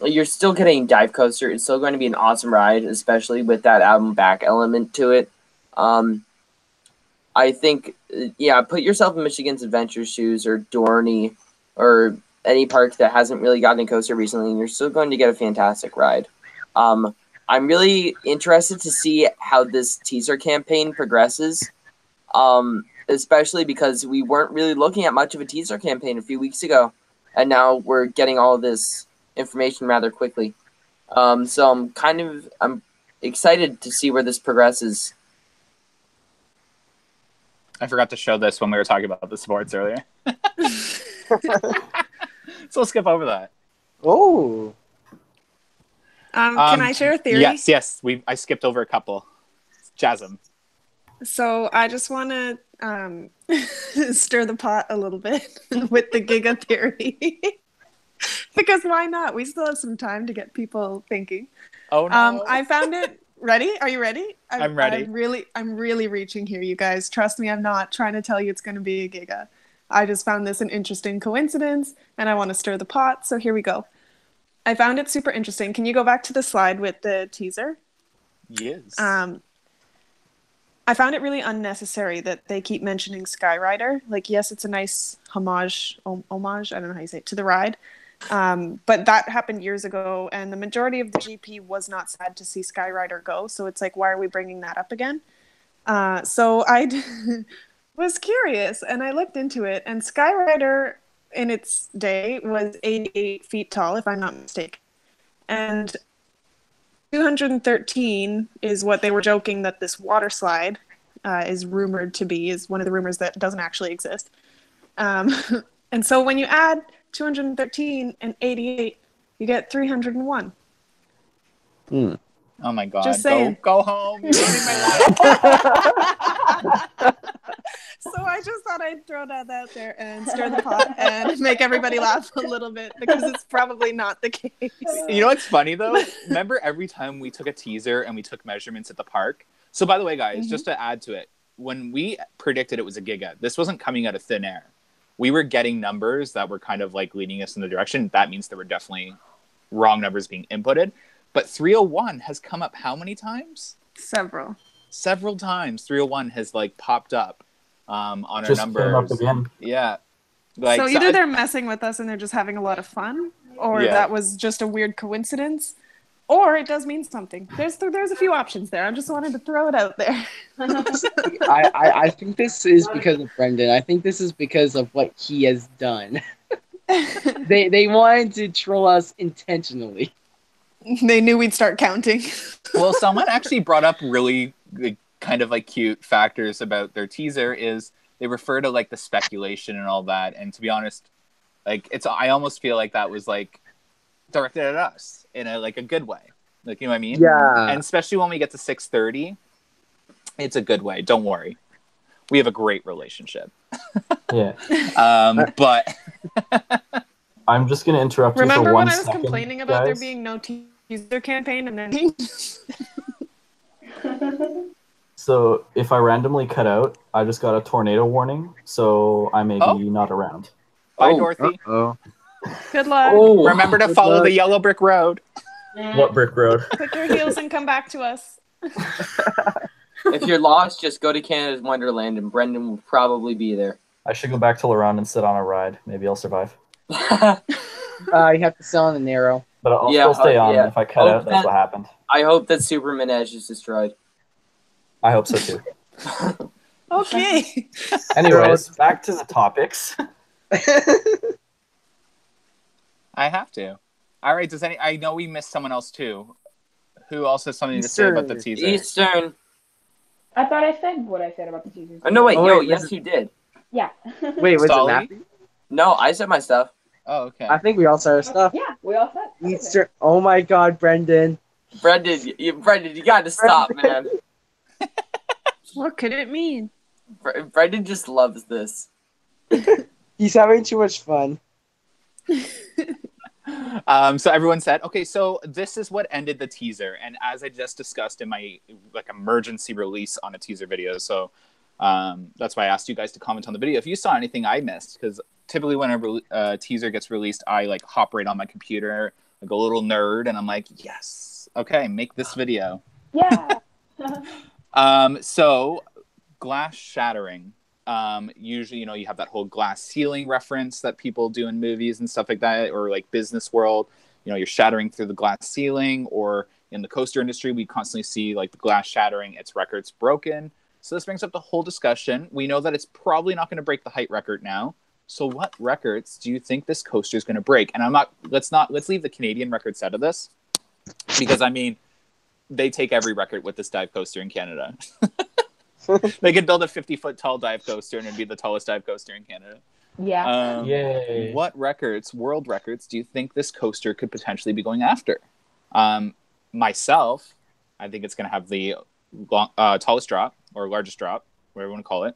You're still getting Dive Coaster. It's still going to be an awesome ride, especially with that album back element to it. I think, put yourself in Michigan's Adventure shoes or Dorney or any park that hasn't really gotten a coaster recently, and you're still going to get a fantastic ride. I'm really interested to see how this teaser campaign progresses, especially because we weren't really looking at much of a teaser campaign a few weeks ago, and now we're getting all of this information rather quickly. So I'm excited to see where this progresses. I forgot to show this when we were talking about the sports earlier. So let's skip over that. Oh. Can I share a theory? Yes. I skipped over a couple. Jasm. So I just want to stir the pot a little bit with the Giga theory. Because why not? We still have some time to get people thinking. Oh no! I found it. Ready? Are you ready? I'm ready. I'm really reaching here, you guys. Trust me, I'm not trying to tell you it's going to be a Giga. I just found this an interesting coincidence, and I want to stir the pot. So here we go. I found it super interesting. Can you go back to the slide with the teaser? Yes. I found it really unnecessary that they keep mentioning Skyrider. Like, yes, it's a nice homage, I don't know how you say it, to the ride. But that happened years ago, and the majority of the GP was not sad to see Skyrider go. So it's like, why are we bringing that up again? So I was curious, and I looked into it, and Skyrider in its day was 88 feet tall, if I'm not mistaken. And 213 is what they were joking that this water slide is rumored to be, is one of the rumors that doesn't actually exist. And so when you add 213 and 88, you get 301. Oh my god. Just saying. Go home. You're ruining my life. So I just thought I'd throw that out there and stir the pot and make everybody laugh a little bit, because it's probably not the case. You know what's funny though? Remember every time we took a teaser and we took measurements at the park? So by the way, guys, just to add to it, when we predicted it was a Giga, this wasn't coming out of thin air. We were getting numbers that were kind of like leading us in the direction. That means there were definitely wrong numbers being inputted. But 301 has come up how many times? Several times. 301 has like popped up on our Just numbers. came up again. Yeah. So either they're messing with us and they're just having a lot of fun, or Yeah. that was just a weird coincidence, or it does mean something. There's a few options there. I just wanted to throw it out there. I think this is because of Brendan. I think this is because of what he has done. They wanted to troll us intentionally. They knew we'd start counting. Well, someone actually brought up really kind of like cute factors about their teaser. Is they refer to like the speculation and all that, and to be honest, like I almost feel like that was like directed at us in a like a good way, like, you know what I mean? Yeah. And especially when we get to 6:30, it's a good way. Don't worry, we have a great relationship. Yeah. But I'm just going to interrupt you Remember for one when I was second, complaining about there guys? being no teaser campaign, and then So if I randomly cut out, I just got a tornado warning, so I may be not around. bye, Dorothy. Oh. good luck. Remember to follow the yellow brick road. What brick road? Put your heels and come back to us. If you're lost, just go to Canada's Wonderland, and Brendan will probably be there. I should go back to Laurent and sit on a ride. Maybe I'll survive. You have to sell on the narrow. But I'll still stay on. yeah. If I cut out, that's what happened. I hope that Super Menage is destroyed. I hope so too. Okay. Anyways, back to the topics. I have to. All right. I know we missed someone else too. Who else has something to say about the teaser? Eastern. I thought I said what I said about the teasers. Oh, no, wait. Oh, wait, yes, you did. Yeah. Wait, was it Stolly? Matthew? No, I said my stuff. Oh, okay. I think we all said our stuff. Yeah, we all said. Easter. Oh my God, Brendan. Brendan, you got to stop, man. What could it mean? Brendan just loves this. He's having too much fun. So everyone said, okay, so this is what ended the teaser. And as I just discussed in my like emergency release on a teaser video, so that's why I asked you guys to comment on the video if you saw anything I missed, because typically when a teaser gets released, I like hop right on my computer like a little nerd, and I'm like, yes, okay, make this video. Yeah. So glass shattering. Usually, you have that whole glass ceiling reference that people do in movies and stuff like that, or like business world, you're shattering through the glass ceiling, or in the coaster industry, we constantly see like the glass shattering, its records broken. So this brings up the whole discussion. We know that it's probably not going to break the height record now. So what records do you think this coaster is going to break? And let's leave the Canadian records out of this. Because I mean, they take every record with this dive coaster in Canada. They could build a 50-foot tall dive coaster and it'd be the tallest dive coaster in Canada. Yeah. Yay. What world records, do you think this coaster could potentially be going after? Myself, I think it's going to have the tallest drop or largest drop, whatever you want to call it.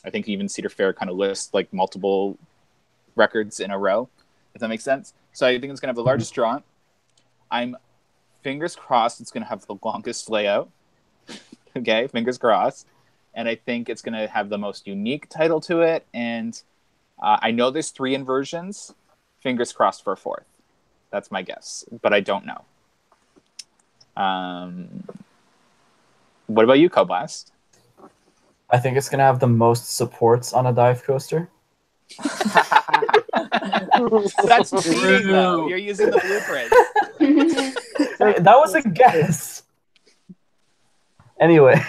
I think even Cedar Fair kind of lists like multiple records in a row, if that makes sense. So I think it's going to have the largest drop. I'm fingers crossed it's going to have the longest layout. Okay, fingers crossed. And I think it's going to have the most unique title to it. And I know there's 3 inversions. Fingers crossed for a 4th. That's my guess, but I don't know. What about you, Coblast? I think it's going to have the most supports on a dive coaster. That's cheating, though. You're using the blueprint. That was a guess. Anyway.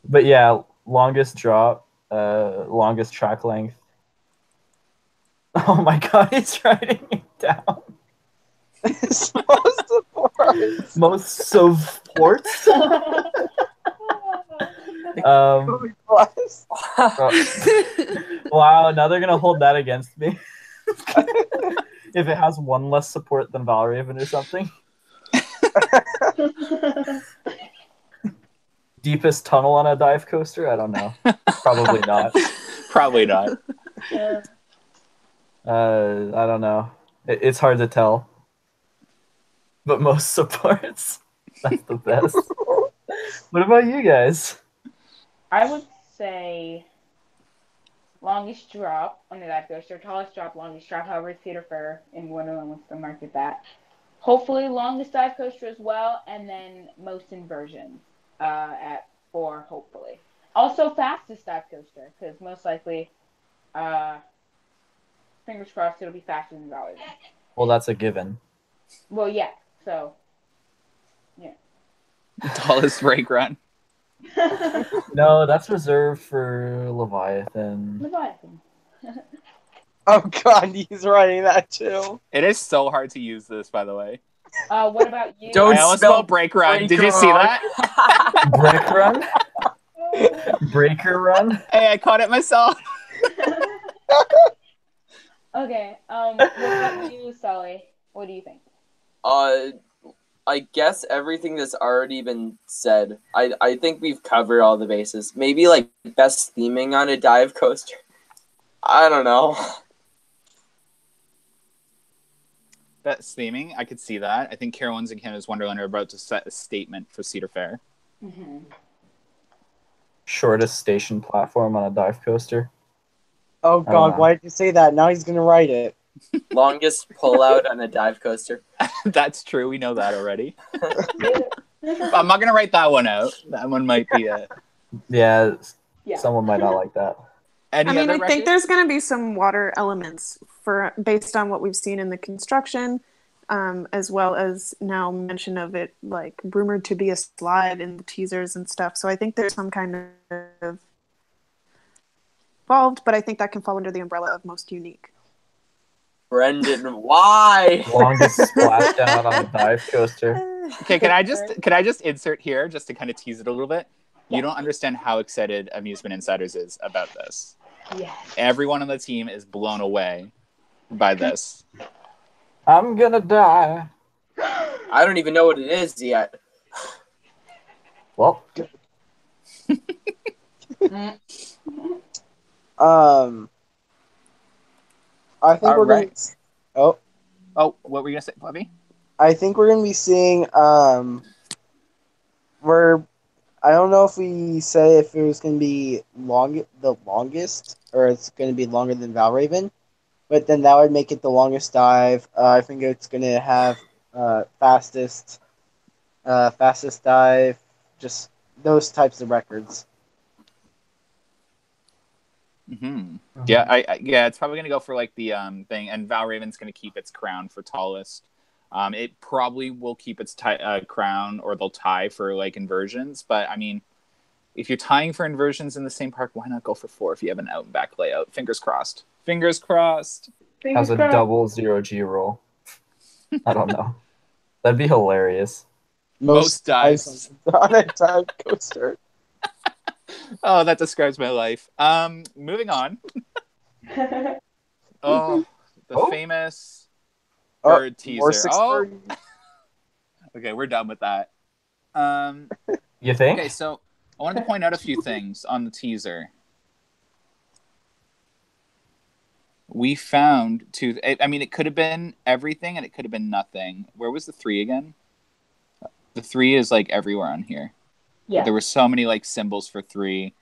But yeah, longest drop, longest track length. Oh my god, he's writing it down. Most supports. Wow, now they're gonna hold that against me. If it has one less support than Valraven or something. Deepest tunnel on a dive coaster? I don't know. Probably not. Probably not. I don't know. It's hard to tell. But most supports. That's the best. What about you guys? I would say longest drop on the dive coaster, tallest drop, longest drop. However, Cedar Fair in Wonderland wants to market that. Hopefully, longest dive coaster as well, and then most inversions at 4, hopefully. Also, fastest dive coaster, because most likely, fingers crossed, it'll be faster than Dollywood. Well, that's a given. Well, yeah. So, yeah. Tallest brake run. No, that's reserved for Leviathan. Leviathan. Oh god, he's writing that too. It is so hard to use this, by the way. What about you? Don't I almost spell spelled brake run. brake Did you see run. that? Brick run? Breaker run? Hey, I caught it myself. Okay. What about you, Sully? What do you think? I guess everything that's already been said. I think we've covered all the bases. Maybe like best theming on a dive coaster. I don't know. That's theming. I could see that. I think Carowinds and Canada's Wonderland are about to set a statement for Cedar Fair. Mm-hmm. Shortest station platform on a dive coaster. Oh god, why did you say that? Now he's gonna write it. Longest pullout on a dive coaster. That's true. We know that already. I'm not going to write that one out. That one might be a... Yeah, Yeah. someone might not like that. Any I mean, other I think records? there's going to be some water elements based on what we've seen in the construction, as well as now mention of it, like rumored to be a slide in the teasers and stuff. So I think there's some kind of involved, but I think that can fall under the umbrella of most unique. Brendan, why? Longest splashdown on a dive coaster. Okay, can I just insert here just to kind of tease it a little bit? You don't understand how excited Amusement Insiders is about this. Yes. Everyone on the team is blown away by this. I'm gonna die. I don't even know what it is yet. Well, I think we're Alright. gonna. Oh, what were you gonna say, Bobby? I think we're gonna be seeing. I don't know if we say if it was gonna be the longest, or it's gonna be longer than Valraven, but then that would make it the longest dive. I think it's gonna have fastest dive, just those types of records. Mm-hmm. Yeah, yeah, it's probably gonna go for like the thing, and Valraven's gonna keep its crown for tallest. It probably will keep its crown, or they'll tie for like inversions. But I mean, if you're tying for inversions in the same park, why not go for 4 if you have an out and back layout? Fingers crossed. Fingers crossed. has a double 0G roll. I don't know. That'd be hilarious. Most dives. on a dive coaster. Oh, that describes my life. Moving on. Oh, the Oh. famous Oh, bird more teaser. 6:30. Okay, we're done with that. You think? Okay, so I wanted to point out a few things on the teaser. We found two. I mean, it could have been everything, and it could have been nothing. Where was the 3 again? The 3 is like everywhere on here. Yeah. There were so many like symbols for 3.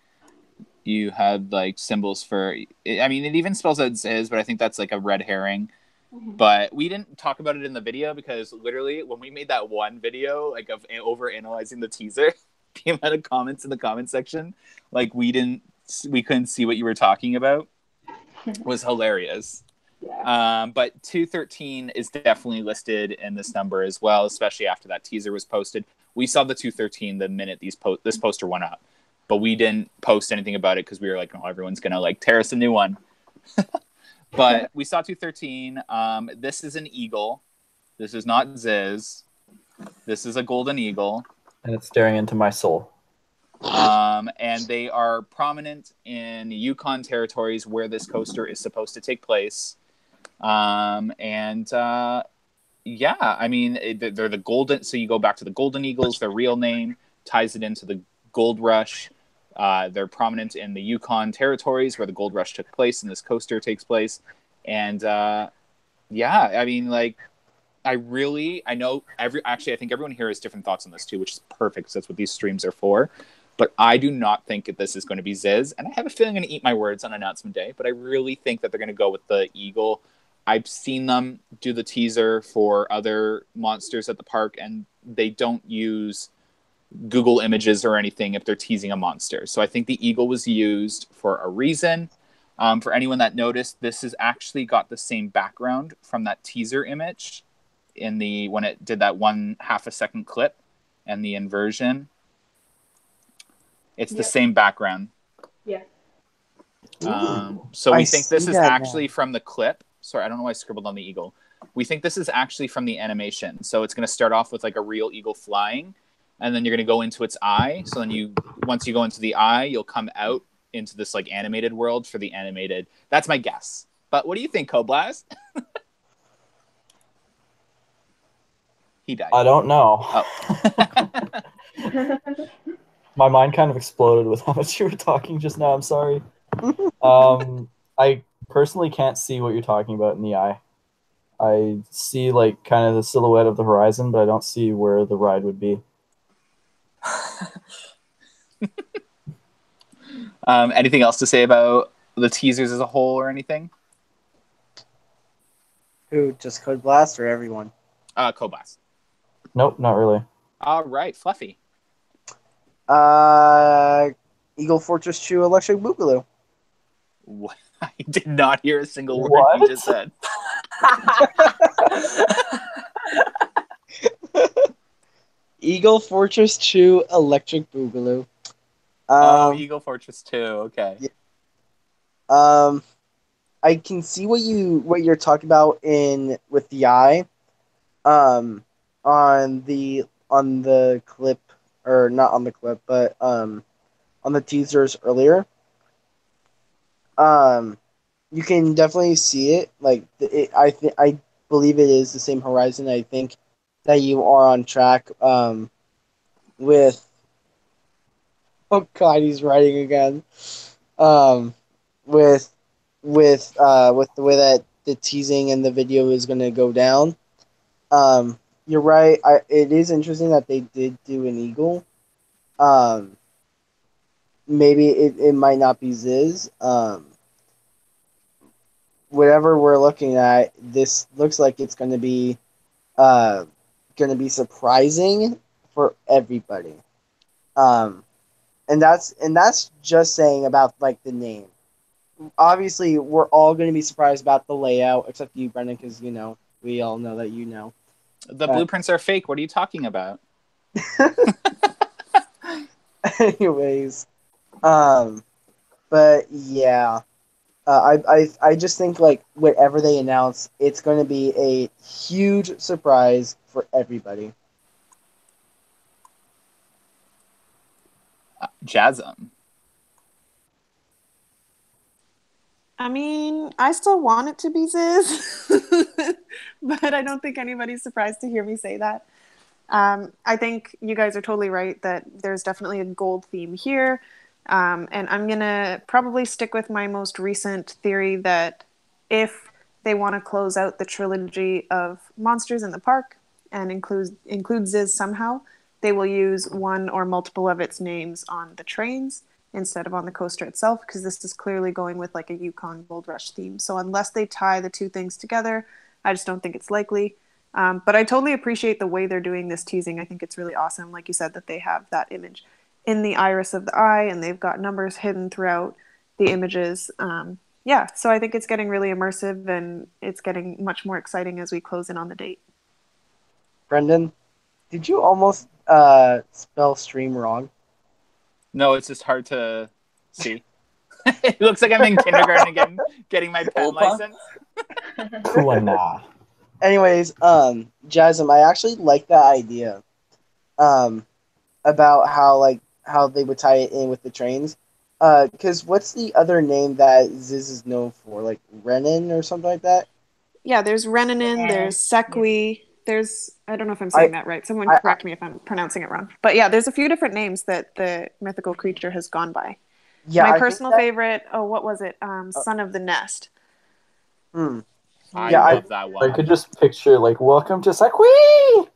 You had like symbols for. I mean, it even spells out Ziz, but I think that's like a red herring. But we didn't talk about it in the video because literally when we made that one video like of over analyzing the teaser, the amount of comments in the comment section, like we couldn't see what you were talking about, was hilarious. Yeah. But 213 is definitely listed in this number as well, especially after that teaser was posted. We saw the 213 the minute this poster went up, but we didn't post anything about it because we were like, oh, everyone's gonna like tear us a new one. But we saw 213. This is an eagle. This is not Ziz. This is a golden eagle. And it's staring into my soul. And they are prominent in Yukon territories where this coaster is supposed to take place. Yeah, I mean, they're the golden. So you go back to the golden eagles, their real name, ties it into the gold rush. They're prominent in the Yukon territories where the gold rush took place and this coaster takes place. And yeah, I mean, like, I think everyone here has different thoughts on this too, which is perfect because that's what these streams are for. But I do not think that this is going to be Ziz. And I have a feeling I'm going to eat my words on announcement day, but I really think that they're going to go with the eagle. I've seen them do the teaser for other monsters at the park, and they don't use Google Images or anything if they're teasing a monster. So I think the eagle was used for a reason. For anyone that noticed, this has actually got the same background from that teaser image when it did that 1/2 a second clip and the inversion. It's the same background. Yeah. So we think this is actually now. from the clip. Sorry, I don't know why I scribbled on the eagle. We think this is actually from the animation. So it's going to start off with like a real eagle flying, and then you're going to go into its eye. So then once you go into the eye, you'll come out into this like animated world for the animated. That's my guess. But what do you think, Coblast? He died. I don't know. Oh. My mind kind of exploded with how much you were talking just now. I'm sorry. I personally can't see what you're talking about in the eye. I see like kind of the silhouette of the horizon, but I don't see where the ride would be. Anything else to say about the teasers as a whole or anything? Who, just Code Blast or everyone? Coblast. Nope, not really. All right, Fluffy. Eagle Fortress 2 Electric Boogaloo. What? I did not hear a single word What? you just said. Eagle Fortress 2 Electric Boogaloo. Eagle Fortress 2. Okay. Yeah. I can see what you're talking about with the eye. On the clip, or not on the clip, but on the teasers earlier. You can definitely see it. Like I believe it is the same horizon. I think that you are on track. With oh god, he's writing again. With the way that the teasing and the video is going to go down. You're right. It is interesting that they did do an eagle. Maybe it might not be Ziz. Whatever we're looking at, this looks like it's going to be surprising for everybody. And that's just saying about like the name. Obviously, we're all going to be surprised about the layout, except you, Brendan, because we all know that you know. The blueprints are fake. What are you talking about? Anyways, but yeah, I just think like whatever they announce, it's going to be a huge surprise for everybody. Jasm. I mean, I still want it to be Ziz, but I don't think anybody's surprised to hear me say that. I think you guys are totally right that there's definitely a gold theme here. And I'm going to probably stick with my most recent theory that if they want to close out the trilogy of monsters in the park and include Ziz somehow, they will use one or multiple of its names on the trains instead of on the coaster itself, because this is clearly going with like a Yukon Gold Rush theme. So unless they tie the two things together, I just don't think it's likely. But I totally appreciate the way they're doing this teasing. I think it's really awesome, like you said, that they have that image in the iris of the eye, and they've got numbers hidden throughout the images. Yeah, so I think it's getting really immersive, and it's getting much more exciting as we close in on the date. Brendan, did you almost spell stream wrong? No, it's just hard to see. It looks like I'm in kindergarten again, getting my pen license. Kuana. Anyways, Jasmine, I actually like that idea. About how they would tie it in with the trains. Because what's the other name that Ziz is known for? Like Renin or something like that? Yeah, there's Renanin, there's Sekwi, there's, I don't know if I'm saying that right. Someone correct me if I'm pronouncing it wrong. But yeah, there's a few different names that the mythical creature has gone by. Yeah, my personal favorite, what was it? Son of the Nest. I love that one. I could just picture, like, welcome to Sekwi!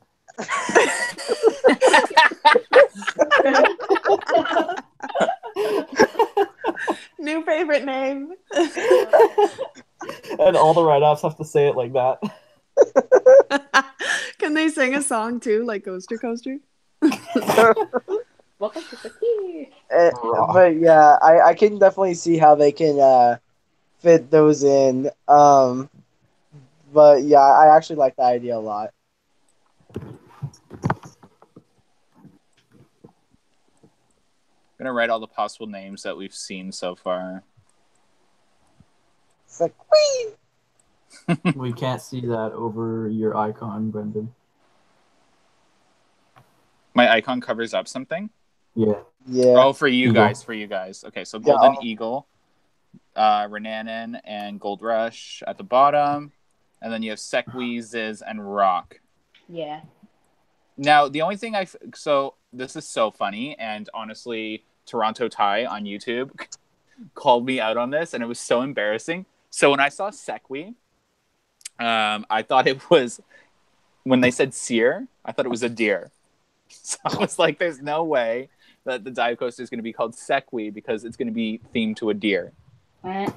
New favorite name. And all the write-offs have to say it like that. Can they sing a song too, like Coaster Coaster? Welcome to the key. But yeah, I can definitely see how they can fit those in. But yeah, I actually like that idea a lot. I'm gonna write all the possible names that we've seen so far. It's like, whee! We can't see that over your icon, Brendan. My icon covers up something? Yeah. Yeah. Oh, for you Eagle. guys. Okay, so Golden Eagle, Renanin, and Gold Rush at the bottom. And then you have Sekwi, Ziz, and Rock. Yeah. Now, the only thing so this is so funny, and honestly, Toronto Ty on YouTube called me out on this, and it was so embarrassing. So when I saw Sekwi, I thought it was, when they said seer, I thought it was a deer. So I was like, there's no way that the dive coaster is going to be called Sekwi because it's going to be themed to a deer.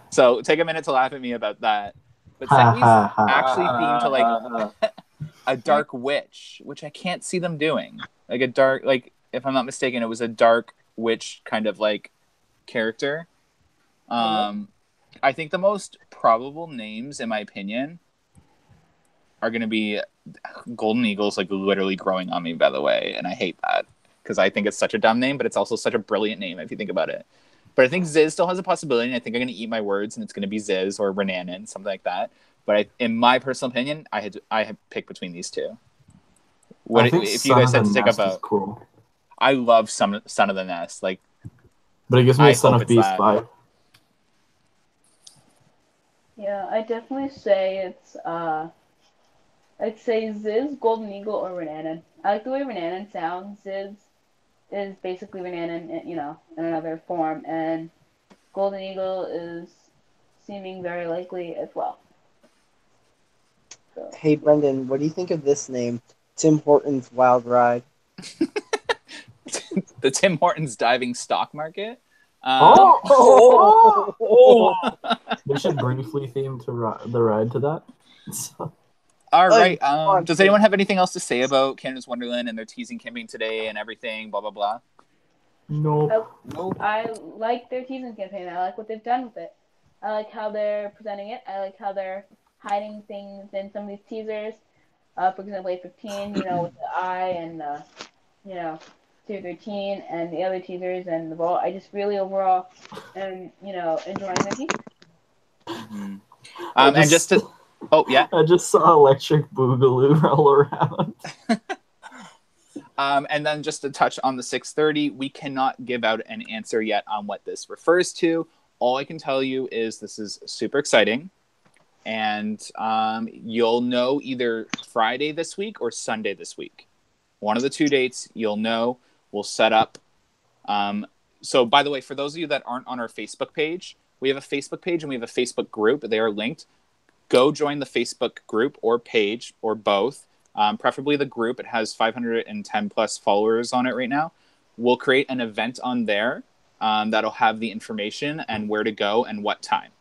So take a minute to laugh at me about that. But Sekwi's actually themed to like a dark witch, which I can't see them doing. Like a dark, like if I'm not mistaken, it was a dark witch kind of like character. I think the most probable names, in my opinion, are going to be Golden Eagle's like literally growing on me, by the way, and I hate that because I think it's such a dumb name, but it's also such a brilliant name if you think about it. But I think Ziz still has a possibility, and I think I'm going to eat my words, and it's going to be Ziz or Renanin, something like that. But in my personal opinion, I had picked between these two. What if you guys had to take a vote? Cool. I love Son of the Nest, like, but it gives me a Son of Beast vibe. Yeah, I definitely say it's I'd say Ziz, Golden Eagle, or Renanin. I like the way Renanin sounds. Ziz is basically Renanin, you know, in another form, and Golden Eagle is seeming very likely as well. So. Hey, Brendan, what do you think of this name? Tim Hortons Wild Ride. The Tim Hortons Diving Stock Market. We should briefly theme the ride to that. All right. Does anyone have anything else to say about Canada's Wonderland and their teasing campaign today and everything? Blah blah blah. Nope. I like their teasing campaign. I like what they've done with it. I like how they're presenting it. I like how they're hiding things in some of these teasers. For example, A15, you know, with the eye and you know, 213 and the other teasers and the ball. I just really overall am, you know, enjoying the teasers. And just to Oh, yeah. I just saw Electric Boogaloo roll around. And then just to touch on the 6:30, we cannot give out an answer yet on what this refers to. All I can tell you is this is super exciting. And you'll know either Friday this week or Sunday this week. One of the two dates you'll know. We'll set up. So, by the way, for those of you that aren't on our Facebook page, we have a Facebook page and we have a Facebook group. They are linked. Go join the Facebook group or page or both. Preferably the group. It has 510 plus followers on it right now. We'll create an event on there that'll have the information and where to go and what time.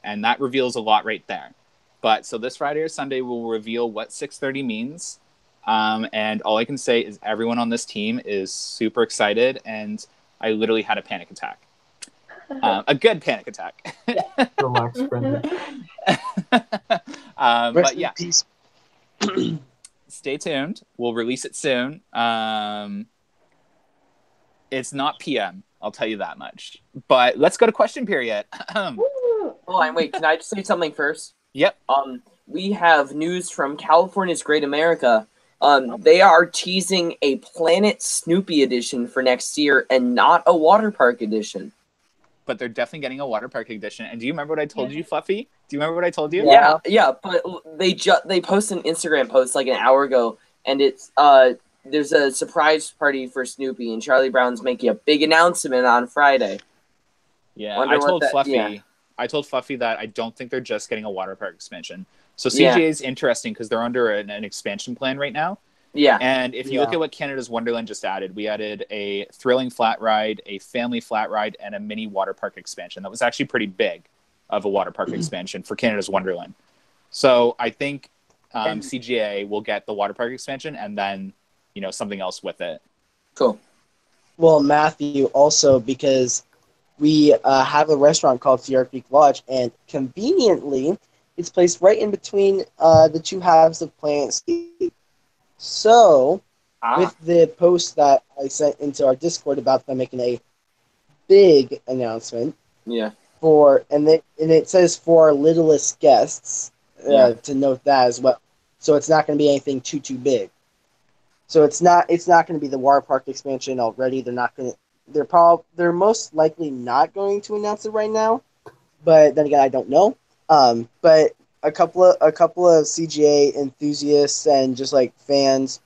And that reveals a lot right there. But so this Friday or Sunday, we'll reveal what 6:30 means. And all I can say is everyone on this team is super excited. And I literally had a panic attack. A good panic attack. Relax, Brendan. But yeah, Peace. stay tuned. We'll release it soon. It's not PM. I'll tell you that much. But let's go to question period. Hold on, wait. Can I just say something first? Yep. We have news from California's Great America. They are teasing a Planet Snoopy edition for next year and not a water park edition. But they're definitely getting a water park edition. And do you remember what I told you, Fluffy? Do you remember what I told you? Yeah. But they posted an Instagram post like an hour ago, and it's there's a surprise party for Snoopy, and Charlie Brown's making a big announcement on Friday. Yeah, I told Fluffy that I don't think they're just getting a water park expansion. So CGA is interesting because they're under an expansion plan right now. Yeah. And if you look at what Canada's Wonderland just added, we added a thrilling flat ride, a family flat ride, and a mini water park expansion. That was actually pretty big of a water park expansion for Canada's Wonderland. So I think CGA will get the water park expansion and then, something else with it. Cool. Well, Matthew, also because we have a restaurant called Sierra Creek Lodge, and conveniently, it's placed right in between the two halves of Planet Snoopy. So, with the post that I sent into our Discord about them making a big announcement, and it says for our littlest guests, to note that as well. So it's not going to be anything too big. So it's not going to be the water park expansion already. They're most likely not going to announce it right now. But then again, I don't know. But a couple of CGA enthusiasts and just like fans,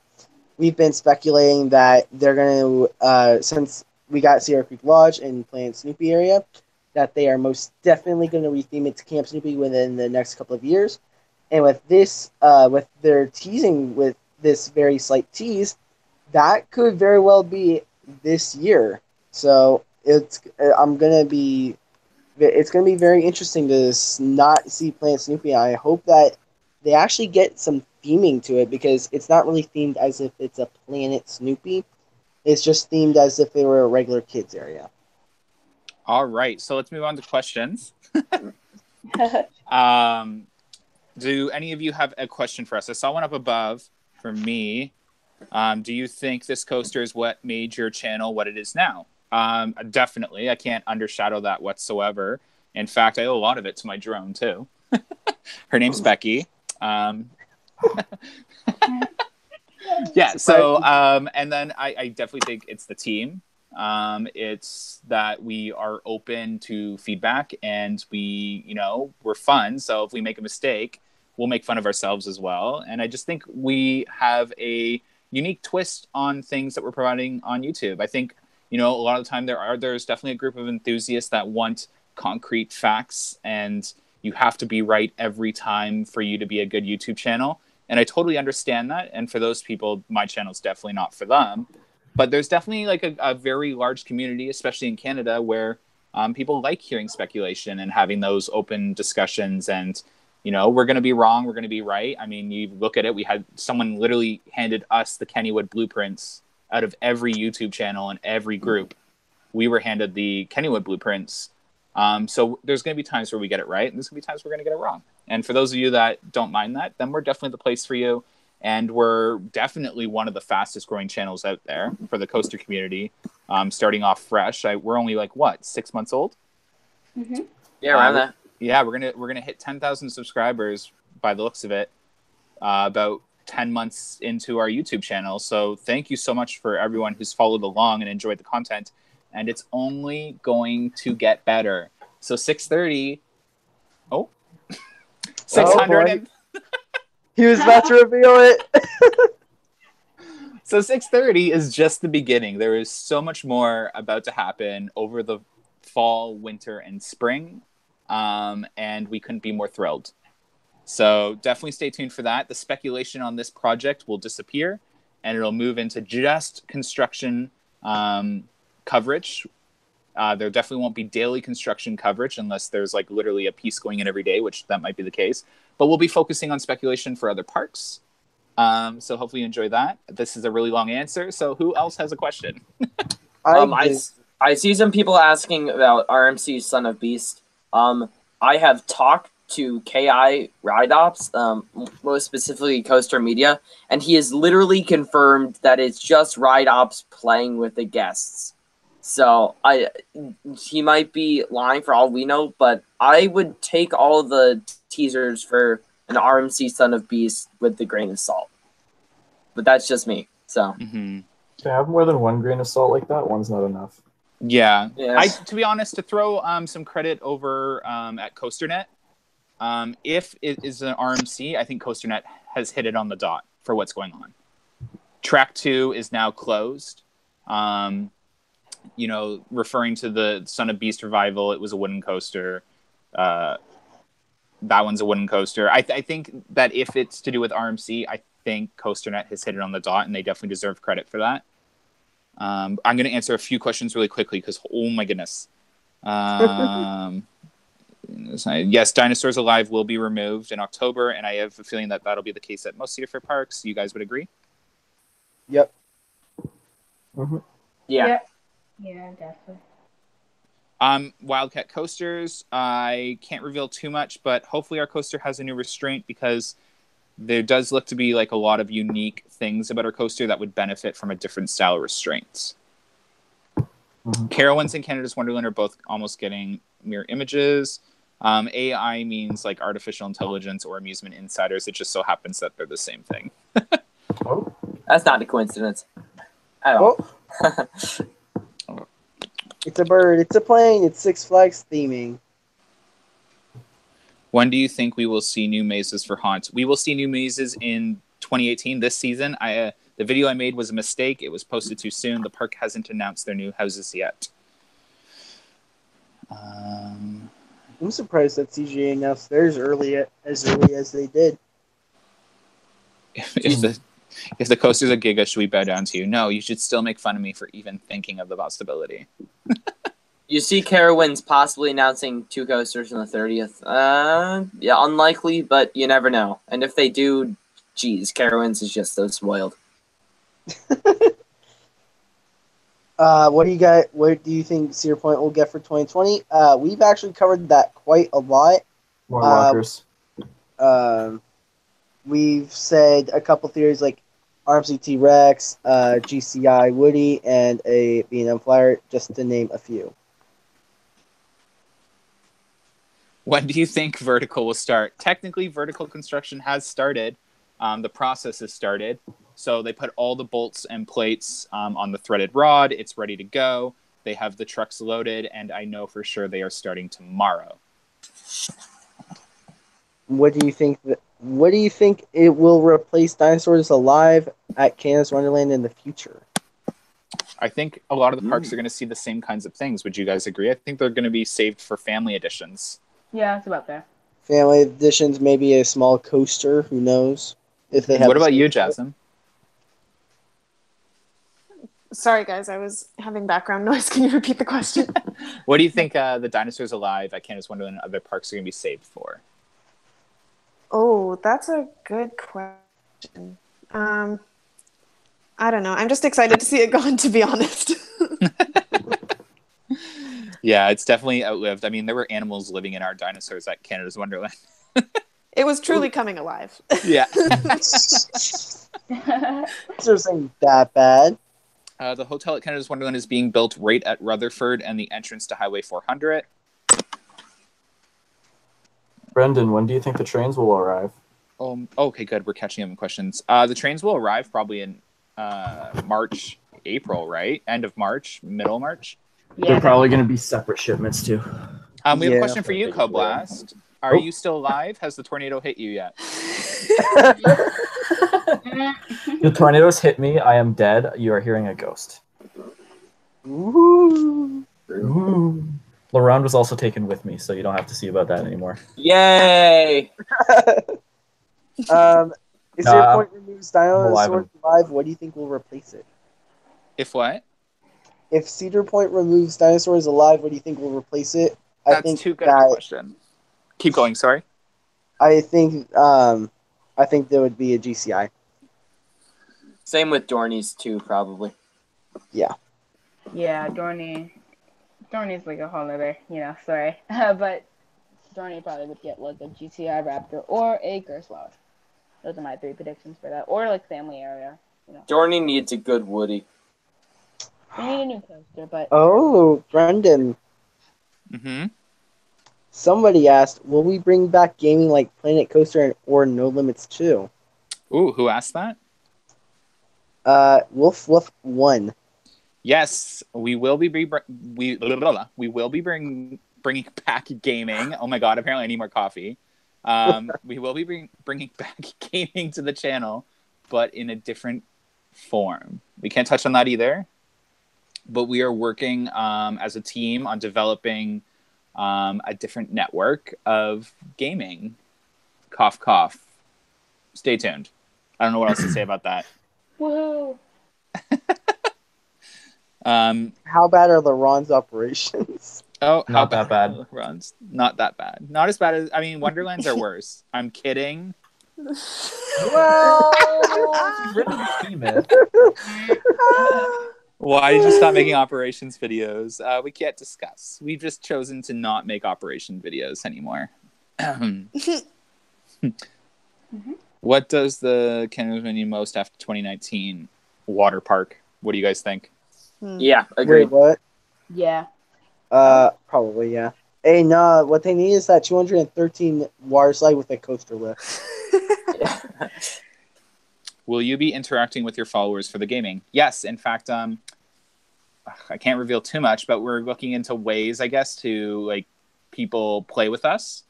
we've been speculating that they're going to, since we got Sierra Creek Lodge and Planet Snoopy area, that they are most definitely going to retheme it to Camp Snoopy within the next couple of years. And with this, with their teasing with this very slight tease, that could very well be this year. So it's going to be very interesting to not see Planet Snoopy. I hope that they actually get some theming to it, because it's not really themed as if it's a Planet Snoopy. It's just themed as if it were a regular kids area. All right, so let's move on to questions. Do any of you have a question for us? I saw one up above for me. Do you think this coaster is what made your channel what it is now? Definitely. I can't undershadow that whatsoever. In fact, I owe a lot of it to my drone too. Her name's Becky. Yeah. So, and then I definitely think it's the team. It's that we are open to feedback, and we're fun. So if we make a mistake, we'll make fun of ourselves as well. And I just think we have a unique twist on things that we're providing on YouTube. I think, a lot of the time there's definitely a group of enthusiasts that want concrete facts, and you have to be right every time for you to be a good YouTube channel. And I totally understand that. And for those people, my channel is definitely not for them. But there's definitely like a very large community, especially in Canada, where people like hearing speculation and having those open discussions. And, we're going to be wrong, we're going to be right. I mean, you look at it, we had someone literally handed us the Kennywood blueprints out of every YouTube channel and every group. We were handed the Kennywood blueprints. So there's going to be times where we get it right, and there's going to be times we're going to get it wrong. And for those of you that don't mind that, then we're definitely the place for you. And we're definitely one of the fastest growing channels out there for the coaster community. Starting off fresh. We're only 6 months old? Mm-hmm. Yeah, around that. Yeah, we're gonna hit 10,000 subscribers by the looks of it, about 10 months into our YouTube channel. So thank you so much for everyone who's followed along and enjoyed the content. And it's only going to get better. So 630. Oh, 600. And, he was about to reveal it. so 630 is just the beginning. There is so much more about to happen over the fall, winter, and spring. And we couldn't be more thrilled. So definitely stay tuned for that. The speculation on this project will disappear, and it'll move into just construction coverage. There definitely won't be daily construction coverage unless there's like literally a piece going in every day, which that might be the case. But we'll be focusing on speculation for other parks. So hopefully you enjoy that. This is a really long answer. So who else has a question? I see some people asking about RMC's Son of Beast. I have talked to KI Ride Ops, most specifically Coaster Media, and he has literally confirmed that it's just Ride Ops playing with the guests. So he might be lying for all we know, but I would take all the teasers for an RMC Son of Beast with the grain of salt. But that's just me. So To have more than one grain of salt like that, one's not enough. Yeah. To be honest, to throw some credit over at CoasterNet, if it is an RMC, I think CoasterNet has hit it on the dot for what's going on. Track 2 is now closed. Referring to the Son of Beast revival, it was a wooden coaster. That one's a wooden coaster. I think that if it's to do with RMC, I think CoasterNet has hit it on the dot, and they definitely deserve credit for that. I'm going to answer a few questions really quickly because, oh my goodness. Yes, Dinosaurs Alive will be removed in October, and I have a feeling that that'll be the case at most Cedar Fair parks. You guys would agree? Yep. Mm-hmm. Yeah. Yeah, definitely. Wildcat Coasters, I can't reveal too much, but hopefully our coaster has a new restraint because there does look to be like a lot of unique things about our coaster that would benefit from a different style of restraints. Carowinds and Canada's Wonderland are both almost getting mirror images. AI means like artificial intelligence or amusement insiders. It just so happens that they're the same thing. That's not a coincidence at all. It's a bird. It's a plane. It's Six Flags theming. When do you think we will see new mazes for Haunt? We will see new mazes in 2018, this season. The video I made was a mistake. It was posted too soon. The park hasn't announced their new houses yet. I'm surprised that CGA announced theirs as early as they did. If the coaster's a giga, should we bow down to you? No, you should still make fun of me for even thinking of the possibility. You see Carowinds possibly announcing 2 coasters on the 30th. Yeah, unlikely, but you never know. And if they do, geez, Carowinds is just so spoiled. What do you think Cedar Point will get for 2020? We've actually covered that quite a lot. More lockers. We've said a couple theories like RMC T-Rex, GCI Woody, and a B&M Flyer, just to name a few. When do you think vertical will start? Technically, vertical construction has started. The process has started. So they put all the bolts and plates on the threaded rod. It's ready to go. They have the trucks loaded, and I know for sure they are starting tomorrow. What do you think it will replace Dinosaurs Alive at Canada's Wonderland in the future? I think a lot of the parks are going to see the same kinds of things. Would you guys agree? I think they're going to be saved for family editions. Yeah, it's about there. Family editions, maybe a small coaster. Who knows? If they have. What about you, Jasmine? Sorry, guys, I was having background noise. Can you repeat the question? What do you think the Dinosaurs Alive at Canada's Wonderland and other parks are going to be saved for? Oh, that's a good question. I don't know. I'm just excited to see it gone, to be honest. Yeah, it's definitely outlived. I mean, there were animals living in our dinosaurs at Canada's Wonderland. It was truly coming alive. Yeah. It's saying that bad. The hotel at Canada's Wonderland is being built right at Rutherford and the entrance to Highway 400. Brendan, when do you think the trains will arrive? Okay, good. We're catching up in questions. The trains will arrive probably in March, April, right? End of March, middle of March. Yeah, They're probably going to be separate shipments too. We have a Yeah. question for you, Coblast. Are Oh. you still alive? Has the tornado hit you yet? The tornadoes hit me. I am dead. You are hearing a ghost. Ooh. Ooh. LaRonde was also taken with me, so you don't have to see about that anymore. Yay! Is Nah, Cedar Point removes alive dinosaurs alive? What do you think will replace it? If what? If Cedar Point removes dinosaurs alive, what do you think will replace it? That's too good of a question. Keep going. Sorry. I think there would be a GCI. Same with Dorney's too, probably. Yeah. Yeah, Dorney's like a whole other, sorry. But Dorney probably would get like a GCI Raptor or a Gerstlauer. Those are my 3 predictions for that. Or like family area, Dorney needs a good Woody. We need a new coaster, but... Oh, Brendan. Mm-hmm. Somebody asked, will we bring back gaming like Planet Coaster or No Limits 2? Ooh, who asked that? Wolf Wolf 1. Yes, we will be bringing back gaming. Oh my god! Apparently, I need more coffee. We will be bringing back gaming to the channel, but in a different form. We can't touch on that either. But we are working as a team on developing a different network of gaming. Cough, cough. Stay tuned. I don't know what else to say about that. Woohoo! How bad are the Ron's operations? Oh, Not that bad. Runs. Not that bad. Not as bad as Wonderlands are worse. I'm kidding. Well, really behemoth. Why did you stop making operations videos? We can't discuss. We've just chosen to not make operation videos anymore. What does the Kennywood need most after 2019? Water park. What do you guys think? Yeah, agreed. Wait, what? Yeah. Probably, yeah. Hey, nah, what they need is that 213 water slide with a coaster lift. Will you be interacting with your followers for the gaming? Yes, in fact, I can't reveal too much, but we're looking into ways, I guess, to like people play with us,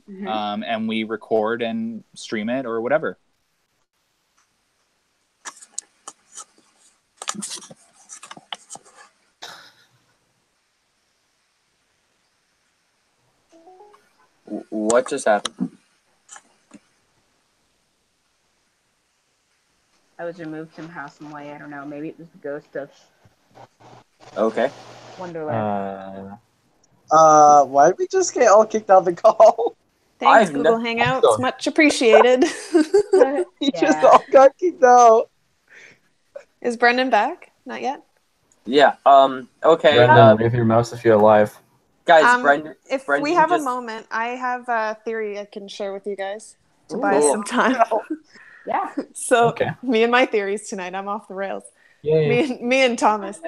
and we record and stream it or whatever. What just happened? I was removed somehow, some way. I don't know. Maybe it was the ghost of Okay. Wonderland. Why did we just get all kicked out of the call? Thanks, I've Google no- Hangouts. Much appreciated. We just all got kicked out. Is Brendan back? Not yet? Yeah. Okay. Brendan, leave your mouse if you're alive. Guys, Brendan. If Brendan we have just... a moment, I have a theory I can share with you guys to Ooh. buy us some time. Yeah. So, Okay. me and my theories tonight. I'm off the rails. Yay. Me and Thomas.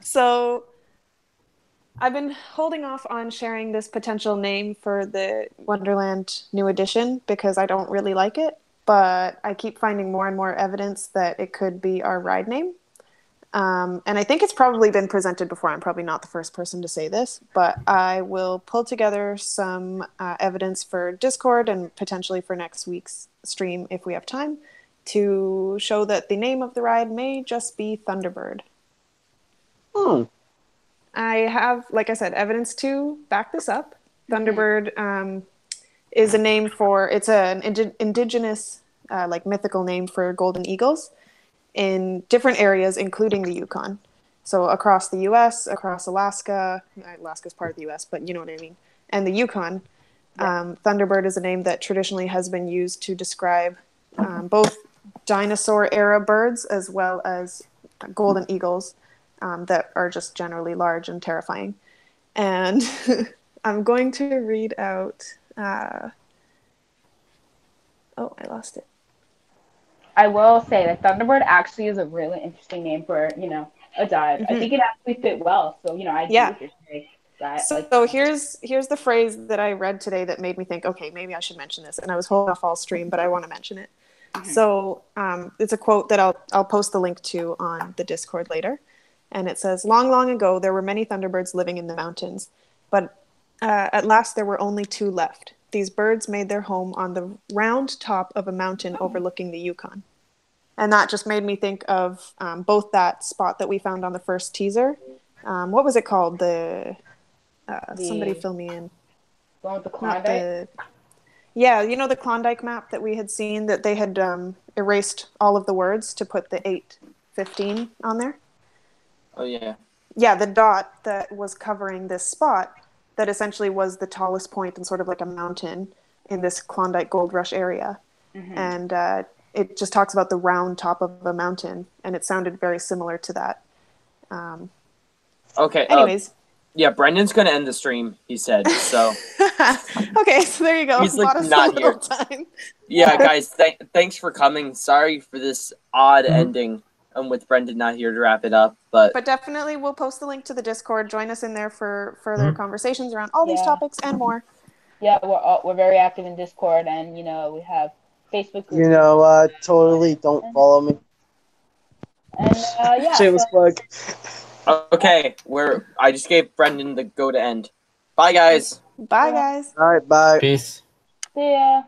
So, I've been holding off on sharing this potential name for the Wonderland New Edition because I don't really like it, but I keep finding more and more evidence that it could be our ride name. And I think it's probably been presented before. I'm probably not the first person to say this, but I will pull together some evidence for Discord and potentially for next week's stream if we have time to show that the name of the ride may just be Thunderbird. I have, like I said, evidence to back this up. Thunderbird is a name for, it's an indigenous, like mythical name for golden eagles in different areas, including the Yukon. So across the U.S., across Alaska, Alaska's part of the U.S., but you know what I mean, and the Yukon, Thunderbird is a name that traditionally has been used to describe both dinosaur-era birds as well as golden eagles that are just generally large and terrifying. And I'm going to read out... oh, I lost it. I will say that Thunderbird actually is a really interesting name for, a dive. I think it actually fit well. So, I agree with your take. So here's the phrase that I read today that made me think, okay, maybe I should mention this. And I was holding off all stream, but I want to mention it. Mm-hmm. So it's a quote that I'll post the link to on the Discord later. And it says, "Long, long ago, there were many thunderbirds living in the mountains, but at last there were only 2 left. These birds made their home on the round top of a mountain overlooking the Yukon." And that just made me think of both that spot that we found on the first teaser. What was it called? Somebody fill me in. Going with the Klondike? Yeah, you know the Klondike map that we had seen that they had erased all of the words to put the 815 on there? Oh, yeah. Yeah, the dot that was covering this spot that essentially was the tallest point and sort of like a mountain in this Klondike Gold Rush area. Mm-hmm. And it just talks about the round top of a mountain, and it sounded very similar to that. Okay. Anyways. Yeah, Brendan's going to end the stream, he said, so. Okay, so there you go. He's like not here. Time. Yeah, guys, thanks for coming. Sorry for this odd ending with Brendan not here to wrap it up. But definitely we'll post the link to the Discord. Join us in there for further conversations around all these topics and more. Yeah, we're very active in Discord, and, we have Facebook groups. Totally don't follow me. And, Shameless plug. Okay, I just gave Brendan the go to end. Bye, guys. Bye, guys. All right, bye. Peace. See ya.